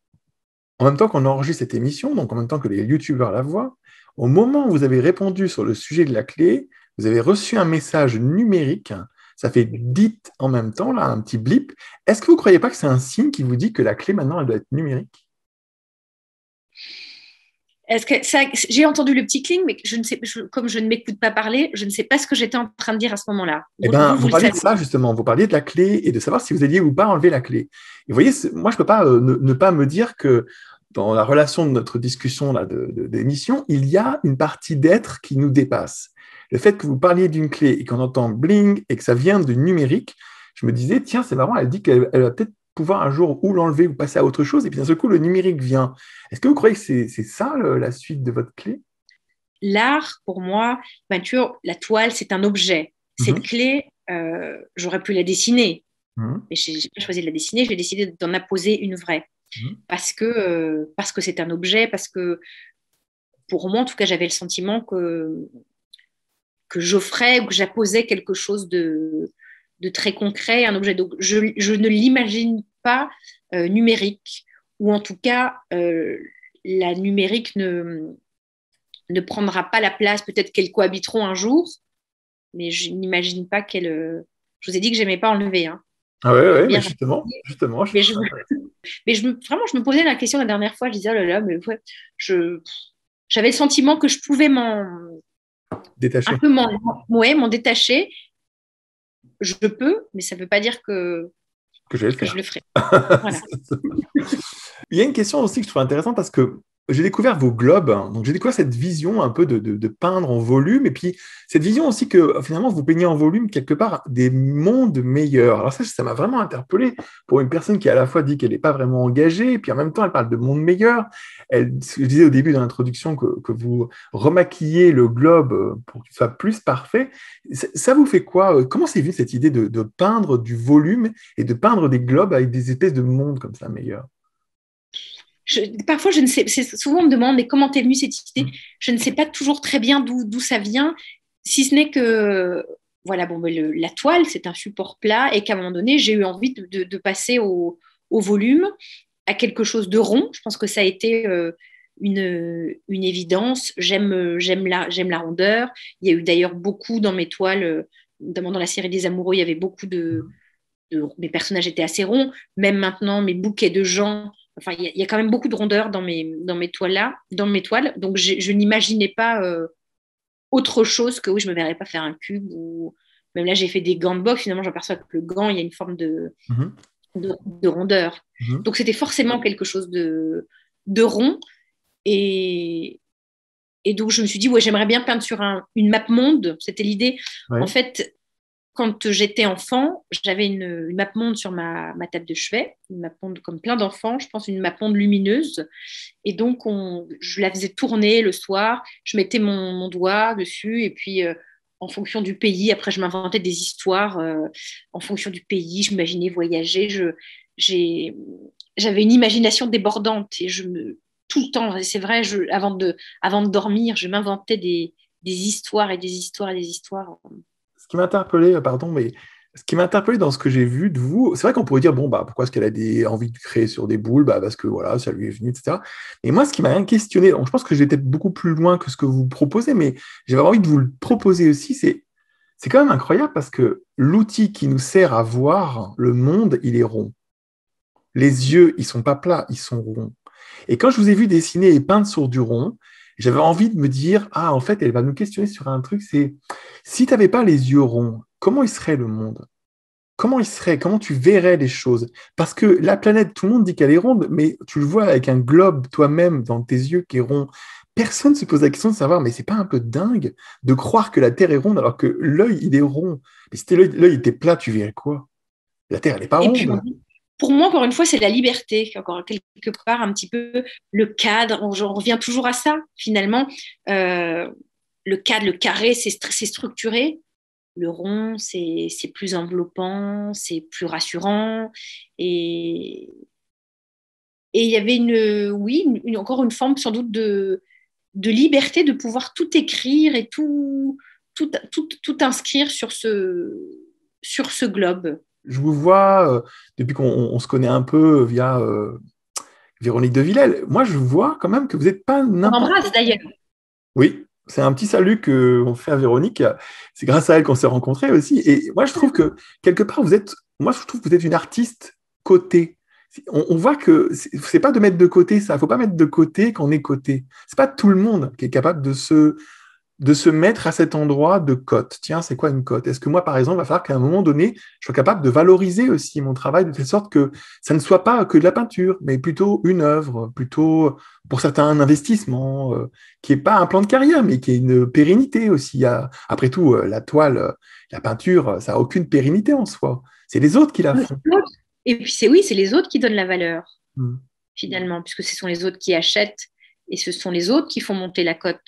en même temps qu'on enregistre cette émission, donc en même temps que les youtubeurs la voient, au moment où vous avez répondu sur le sujet de la clé, vous avez reçu un message numérique, ça fait dit en même temps, là, un petit blip. Est-ce que vous ne croyez pas que c'est un signe qui vous dit que la clé, maintenant, elle doit être numérique? Est-ce que ça, j'ai entendu le petit cling, mais comme je ne m'écoute pas parler, je ne sais pas ce que j'étais en train de dire à ce moment-là. Eh bien, Vous vous le parliez de savez. ça, justement. Vous parliez de la clé et de savoir si vous alliez ou pas enlever la clé. Et vous voyez, moi, je ne peux pas ne pas me dire que dans la relation de notre discussion là, d'émission, il y a une partie d'être qui nous dépasse. Le fait que vous parliez d'une clé et qu'on entend bling et que ça vient du numérique, je me disais, tiens, c'est marrant, elle dit qu'elle va peut-être pouvoir un jour ou l'enlever ou passer à autre chose. Et puis d'un seul coup, le numérique vient. Est-ce que vous croyez que c'est ça la suite de votre clé? L'art, pour moi, peinture, la toile, c'est un objet. Cette Mhm. clé, j'aurais pu la dessiner, Mhm. mais je n'ai pas choisi de la dessiner, j'ai décidé d'en apposer une vraie. Mhm. Parce que c'est un objet, parce que pour moi, en tout cas, j'avais le sentiment que j'offrais ou que j'apposais quelque chose de très concret, un objet. Donc, je ne l'imagine pas numérique, ou en tout cas, la numérique ne prendra pas la place. Peut-être qu'elles cohabiteront un jour, mais je n'imagine pas qu'elles. Je vous ai dit que j'aimais pas enlever. Hein. Ah ouais, J'aime ouais, mais bien. justement, je Mais trouve je, ça intéressant. vraiment, je me posais la question la dernière fois. Je disais, oh là là, mais ouais, je, j'avais le sentiment que je pouvais un Détaché. peu m'en détacher. Je peux, mais ça ne veut pas dire Que je vais le que je faire. le ferai. Voilà. Il y a une question aussi que je trouve intéressante parce que j'ai découvert vos globes, hein. Donc j'ai découvert cette vision un peu de peindre en volume, et puis cette vision aussi que finalement vous peignez en volume quelque part des mondes meilleurs. Alors ça m'a vraiment interpellé pour une personne qui à la fois dit qu'elle n'est pas vraiment engagée, et puis en même temps elle parle de mondes meilleurs. Je disais au début de l'introduction que vous remaquillez le globe pour qu'il soit plus parfait. Ça vous fait quoi? Comment c'est vu cette idée de peindre du volume et de peindre des globes avec des espèces de mondes comme ça meilleurs? Parfois, je ne sais, souvent on me demande, mais comment t'es venue cette idée? Je ne sais pas toujours très bien d'où ça vient, si ce n'est que, voilà, bon, la toile, c'est un support plat et qu'à un moment donné, j'ai eu envie de passer au volume, à quelque chose de rond. Je pense que ça a été une évidence. J'aime la rondeur. Il y a eu d'ailleurs beaucoup dans mes toiles, notamment dans la série des Amoureux, il y avait beaucoup mes personnages étaient assez ronds. Même maintenant, mes bouquets de gens. Enfin, il y a quand même beaucoup de rondeur dans mes toiles là, dans mes toiles. Donc, je n'imaginais pas autre chose que oui, je me verrais pas faire un cube ou même là, j'ai fait des gants de boxe. Finalement, j'aperçois que le gant, il y a une forme Mhm. de rondeur. Mhm. Donc, c'était forcément quelque chose de rond. Et, et donc, je me suis dit, ouais, j'aimerais bien peindre sur une map monde. C'était l'idée. En Ouais. fait, quand j'étais enfant, j'avais une map monde sur ma table de chevet, une map monde comme plein d'enfants, je pense une map monde lumineuse. Et donc, je la faisais tourner le soir, je mettais mon doigt dessus, et puis en fonction du pays, après je m'inventais des histoires en fonction du pays, je m'imaginais voyager, j'ai, j'avais une imagination débordante, et tout le temps, c'est vrai, avant de dormir, je m'inventais des histoires et des histoires et des histoires. Ce qui m'a interpellé, pardon, mais ce qui m'a interpellé dans ce que j'ai vu de vous, c'est vrai qu'on pourrait dire, bon, bah, pourquoi est-ce qu'elle a envie de créer sur des boules? Bah, parce que voilà, ça lui est venu, etc. Et moi, ce qui m'a rien questionné, donc je pense que je vais peut-être beaucoup plus loin que ce que vous proposez, mais j'avais envie de vous le proposer aussi, c'est quand même incroyable parce que l'outil qui nous sert à voir le monde, il est rond. Les yeux, ils sont pas plats, ils sont ronds. Et quand je vous ai vu dessiner et peindre sur du rond, j'avais envie de me dire, ah, en fait, elle va nous questionner sur un truc, c'est si tu n'avais pas les yeux ronds, comment il serait le monde? Comment il serait? Comment tu verrais les choses? Parce que la planète, tout le monde dit qu'elle est ronde, mais tu le vois avec un globe toi-même dans tes yeux qui est rond. Personne ne se pose la question de savoir, mais c'est pas un peu dingue de croire que la Terre est ronde alors que l'œil, il est rond. Mais si l'œil était plat, tu verrais quoi? La Terre, elle n'est pas Et puis, ronde. pour moi, encore une fois, c'est la liberté, encore quelque part un petit peu le cadre. On revient toujours à ça, finalement. Le cadre, le carré, c'est structuré. Le rond, c'est plus enveloppant, c'est plus rassurant. Et, et il y avait oui, encore une forme sans doute de liberté de pouvoir tout écrire et tout inscrire sur ce globe. Je vous vois, depuis qu'on se connaît un peu via Véronique de Villèle, moi je vois quand même que vous n'êtes pas On n'importe. embrasse d'ailleurs. Oui, c'est un petit salut qu'on fait à Véronique. C'est grâce à elle qu'on s'est rencontrés aussi. Et moi je trouve que quelque part, moi je trouve que vous êtes une artiste cotée. On voit que c'est pas de mettre de côté ça. Il faut pas mettre de côté qu'on est coté. C'est pas tout le monde qui est capable de se mettre à cet endroit de cote. Tiens, c'est quoi une cote? Est-ce que moi, par exemple, il va falloir qu'à un moment donné, je sois capable de valoriser aussi mon travail de telle sorte que ça ne soit pas que de la peinture, mais plutôt une œuvre, plutôt pour certains un investissement, qui n'est pas un plan de carrière, mais qui est une pérennité aussi. Après tout, la toile, la peinture, ça n'a aucune pérennité en soi. C'est les autres qui la font. Et puis oui, c'est les autres qui donnent la valeur, Hmm. finalement, puisque ce sont les autres qui achètent et ce sont les autres qui font monter la cote.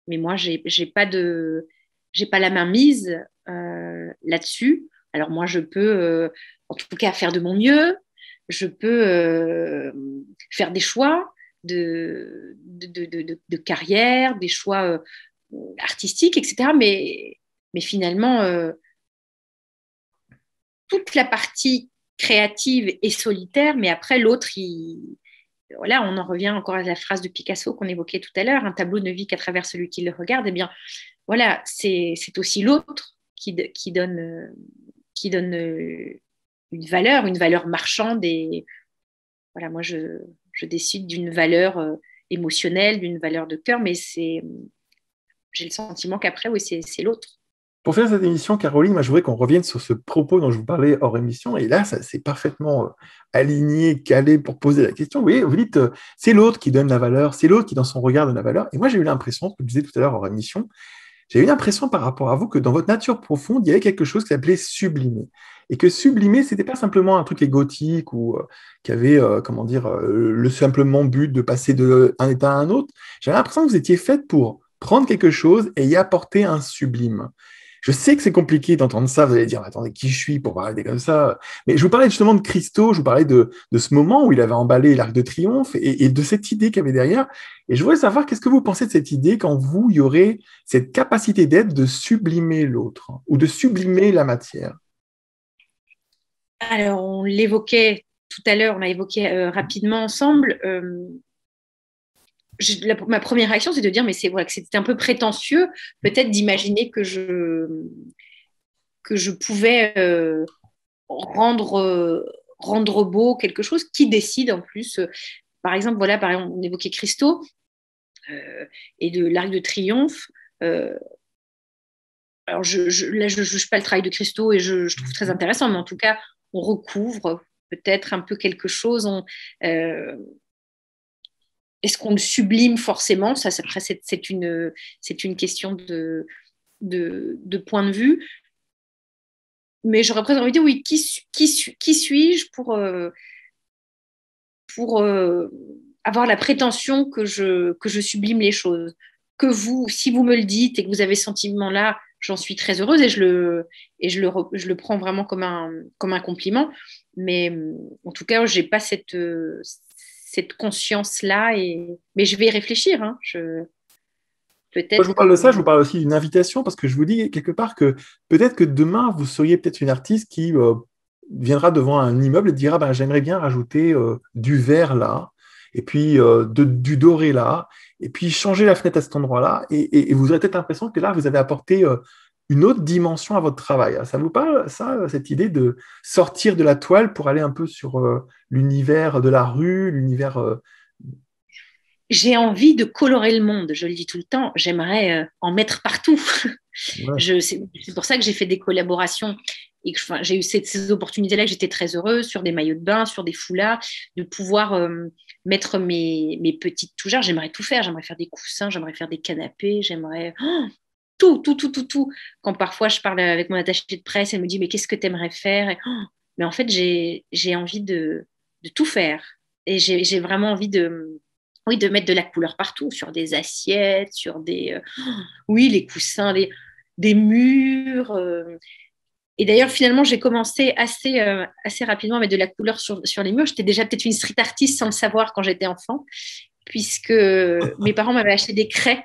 Mais moi, j'ai pas la main mise là-dessus. Alors moi, je peux, en tout cas, faire de mon mieux. Je peux faire des choix de carrière, des choix artistiques, etc. Mais finalement, toute la partie créative et solitaire, mais après, l'autre, voilà, on en revient encore à la phrase de Picasso qu'on évoquait tout à l'heure, un tableau ne vit qu'à travers celui qui le regarde. Eh bien, voilà, c'est aussi l'autre qui donne une valeur marchande. Et voilà, moi, je décide d'une valeur émotionnelle, d'une valeur de cœur, mais j'ai le sentiment qu'après, oui, c'est l'autre. Pour faire cette émission, Caroline, moi, je voudrais qu'on revienne sur ce propos dont je vous parlais hors émission. Et là, ça c'est parfaitement aligné, calé pour poser la question. Vous voyez, vous dites, c'est l'autre qui donne la valeur, c'est l'autre qui, dans son regard, donne la valeur. Et moi, j'ai eu l'impression, ce que je disais tout à l'heure hors émission, j'ai eu l'impression par rapport à vous que dans votre nature profonde, il y avait quelque chose qui s'appelait sublimer. Et que sublimer, c'était pas simplement un truc égotique ou qui avait, comment dire, le simplement but de passer d'un état à un autre. J'avais l'impression que vous étiez faite pour prendre quelque chose et y apporter un sublime. Je sais que c'est compliqué d'entendre ça, vous allez dire, attendez, qui je suis pour parler comme ça? Mais je vous parlais justement de Christo, je vous parlais de ce moment où il avait emballé l'Arc de Triomphe et de cette idée qu'il y avait derrière. Et je voudrais savoir, qu'est-ce que vous pensez de cette idée quand vous, il y aurait cette capacité d'être de sublimer l'autre ou de sublimer la matière? Alors, on l'évoquait tout à l'heure, on l'a évoqué rapidement ensemble. Ma première réaction, c'est de dire, mais c'est vrai que c'était un peu prétentieux, peut-être d'imaginer que je pouvais rendre beau quelque chose qui décide en plus. Par exemple, voilà, on évoquait Christo et de l'Arc de Triomphe. Alors, là, je ne juge pas le travail de Christo et je trouve très intéressant, mais en tout cas, on recouvre peut-être un peu quelque chose. Est-ce qu'on le sublime forcément? Ça, après, c'est une question de point de vue. Mais j'aurais presque envie de dire, oui, qui suis-je pour avoir la prétention que je sublime les choses? Que vous, si vous me le dites et que vous avez ce sentiment-là, j'en suis très heureuse et je le prends vraiment comme un compliment. Mais en tout cas, je n'ai pas cette conscience-là. Mais je vais y réfléchir. Hein. Quand je Peut-être vous parle de ça, je que vous parle aussi d'une invitation parce que je vous dis quelque part que peut-être que demain, vous seriez peut-être une artiste qui viendra devant un immeuble et dira ben, j'aimerais bien rajouter du vert là, et puis du doré là, et puis changer la fenêtre à cet endroit-là. Et vous aurez peut-être l'impression que là, vous avez apporté une autre dimension à votre travail. Ça vous parle, ça, cette idée de sortir de la toile pour aller un peu sur l'univers de la rue, l'univers. j'ai envie de colorer le monde, je le dis tout le temps. J'aimerais en mettre partout. Ouais. C'est pour ça que j'ai fait des collaborations et que enfin, j'ai eu ces opportunités-là que j'étais très heureuse sur des maillots de bain, sur des foulards, de pouvoir mettre mes petites tougères. J'aimerais tout faire. J'aimerais faire des coussins, j'aimerais faire des canapés, j'aimerais tout, tout, tout, tout, tout. Quand parfois je parle avec mon attachée de presse, elle me dit mais qu'est-ce que tu aimerais faire? Mais en fait, j'ai envie de tout faire. Et j'ai vraiment envie oui, de mettre de la couleur partout, sur des assiettes, sur oui, les coussins, des murs. Et d'ailleurs, finalement, j'ai commencé assez rapidement à mettre de la couleur sur les murs. J'étais déjà peut-être une street artiste sans le savoir quand j'étais enfant, puisque mes parents m'avaient acheté des craies.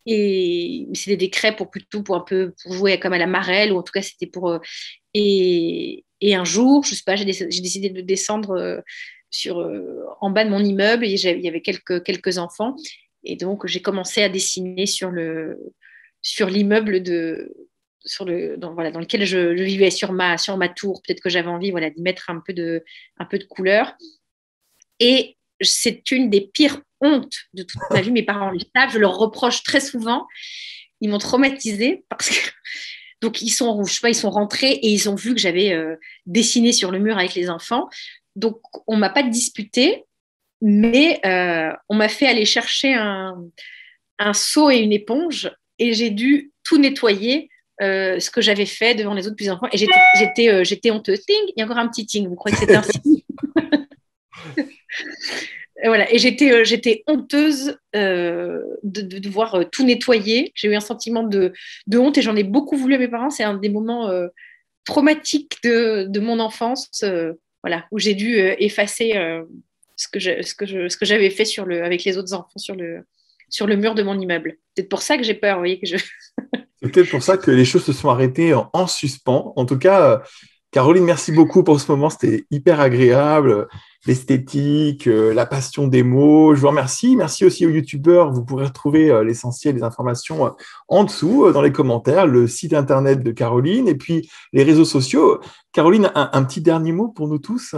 Et c'était des craies pour un peu pour jouer comme à la marelle, ou en tout cas, c'était pour. Et un jour, je sais pas, j'ai décidé de descendre en bas de mon immeuble et il y avait quelques enfants. Et donc, j'ai commencé à dessiner sur l'immeuble voilà, dans lequel je vivais, sur ma tour. Peut-être que j'avais envie, voilà, d'y mettre un peu de couleur. Et c'est une des pires hontes de toute ma vie. Mes parents le savent, je leur reproche très souvent. Ils m'ont traumatisée parce que donc je sais pas, ils sont rentrés et ils ont vu que j'avais dessiné sur le mur avec les enfants. Donc on m'a pas disputé, mais on m'a fait aller chercher un seau et une éponge et j'ai dû tout nettoyer. Ce que j'avais fait devant les autres petits enfants et j'étais honteuse. Ting, il y a encore un petit ting. Vous croyez que c'est un signe? Et voilà. Et j'étais honteuse de devoir tout nettoyer. J'ai eu un sentiment de honte et j'en ai beaucoup voulu à mes parents. C'est un des moments traumatiques de mon enfance, voilà, où j'ai dû effacer ce que j'avais fait avec les autres enfants sur le mur de mon immeuble. C'est pour ça que j'ai peur, vous voyez, C'est peut-être pour ça que les choses se sont arrêtées en suspens. En tout cas, Caroline, merci beaucoup pour ce moment. C'était hyper agréable. L'esthétique, la passion des mots. Je vous remercie. Merci aussi aux youtubeurs. Vous pourrez retrouver l'essentiel des informations en dessous, dans les commentaires, le site internet de Caroline et puis les réseaux sociaux. Caroline, un petit dernier mot pour nous tous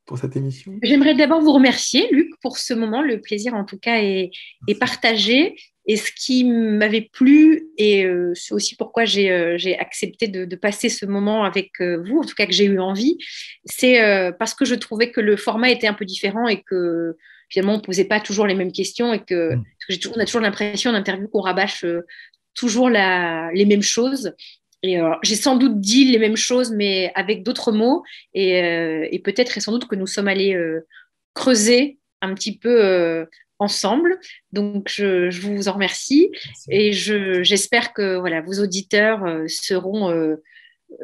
pour cette émission. J'aimerais d'abord vous remercier, Luc, pour ce moment. Le plaisir, en tout cas, est partagé. Et ce qui m'avait plu, et c'est aussi pourquoi j'ai accepté de passer ce moment avec vous, en tout cas que j'ai eu envie, c'est parce que je trouvais que le format était un peu différent et que finalement on ne posait pas toujours les mêmes questions et parce que on a toujours l'impression en interview qu'on rabâche toujours les mêmes choses. Et j'ai sans doute dit les mêmes choses, mais avec d'autres mots, et peut-être et sans doute que nous sommes allés creuser un petit peu ensemble. Donc, je vous en remercie et j'espère que voilà, vos auditeurs seront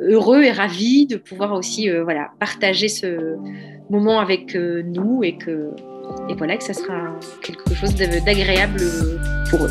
heureux et ravis de pouvoir aussi voilà, partager ce moment avec nous et voilà, que ça sera quelque chose d'agréable pour eux.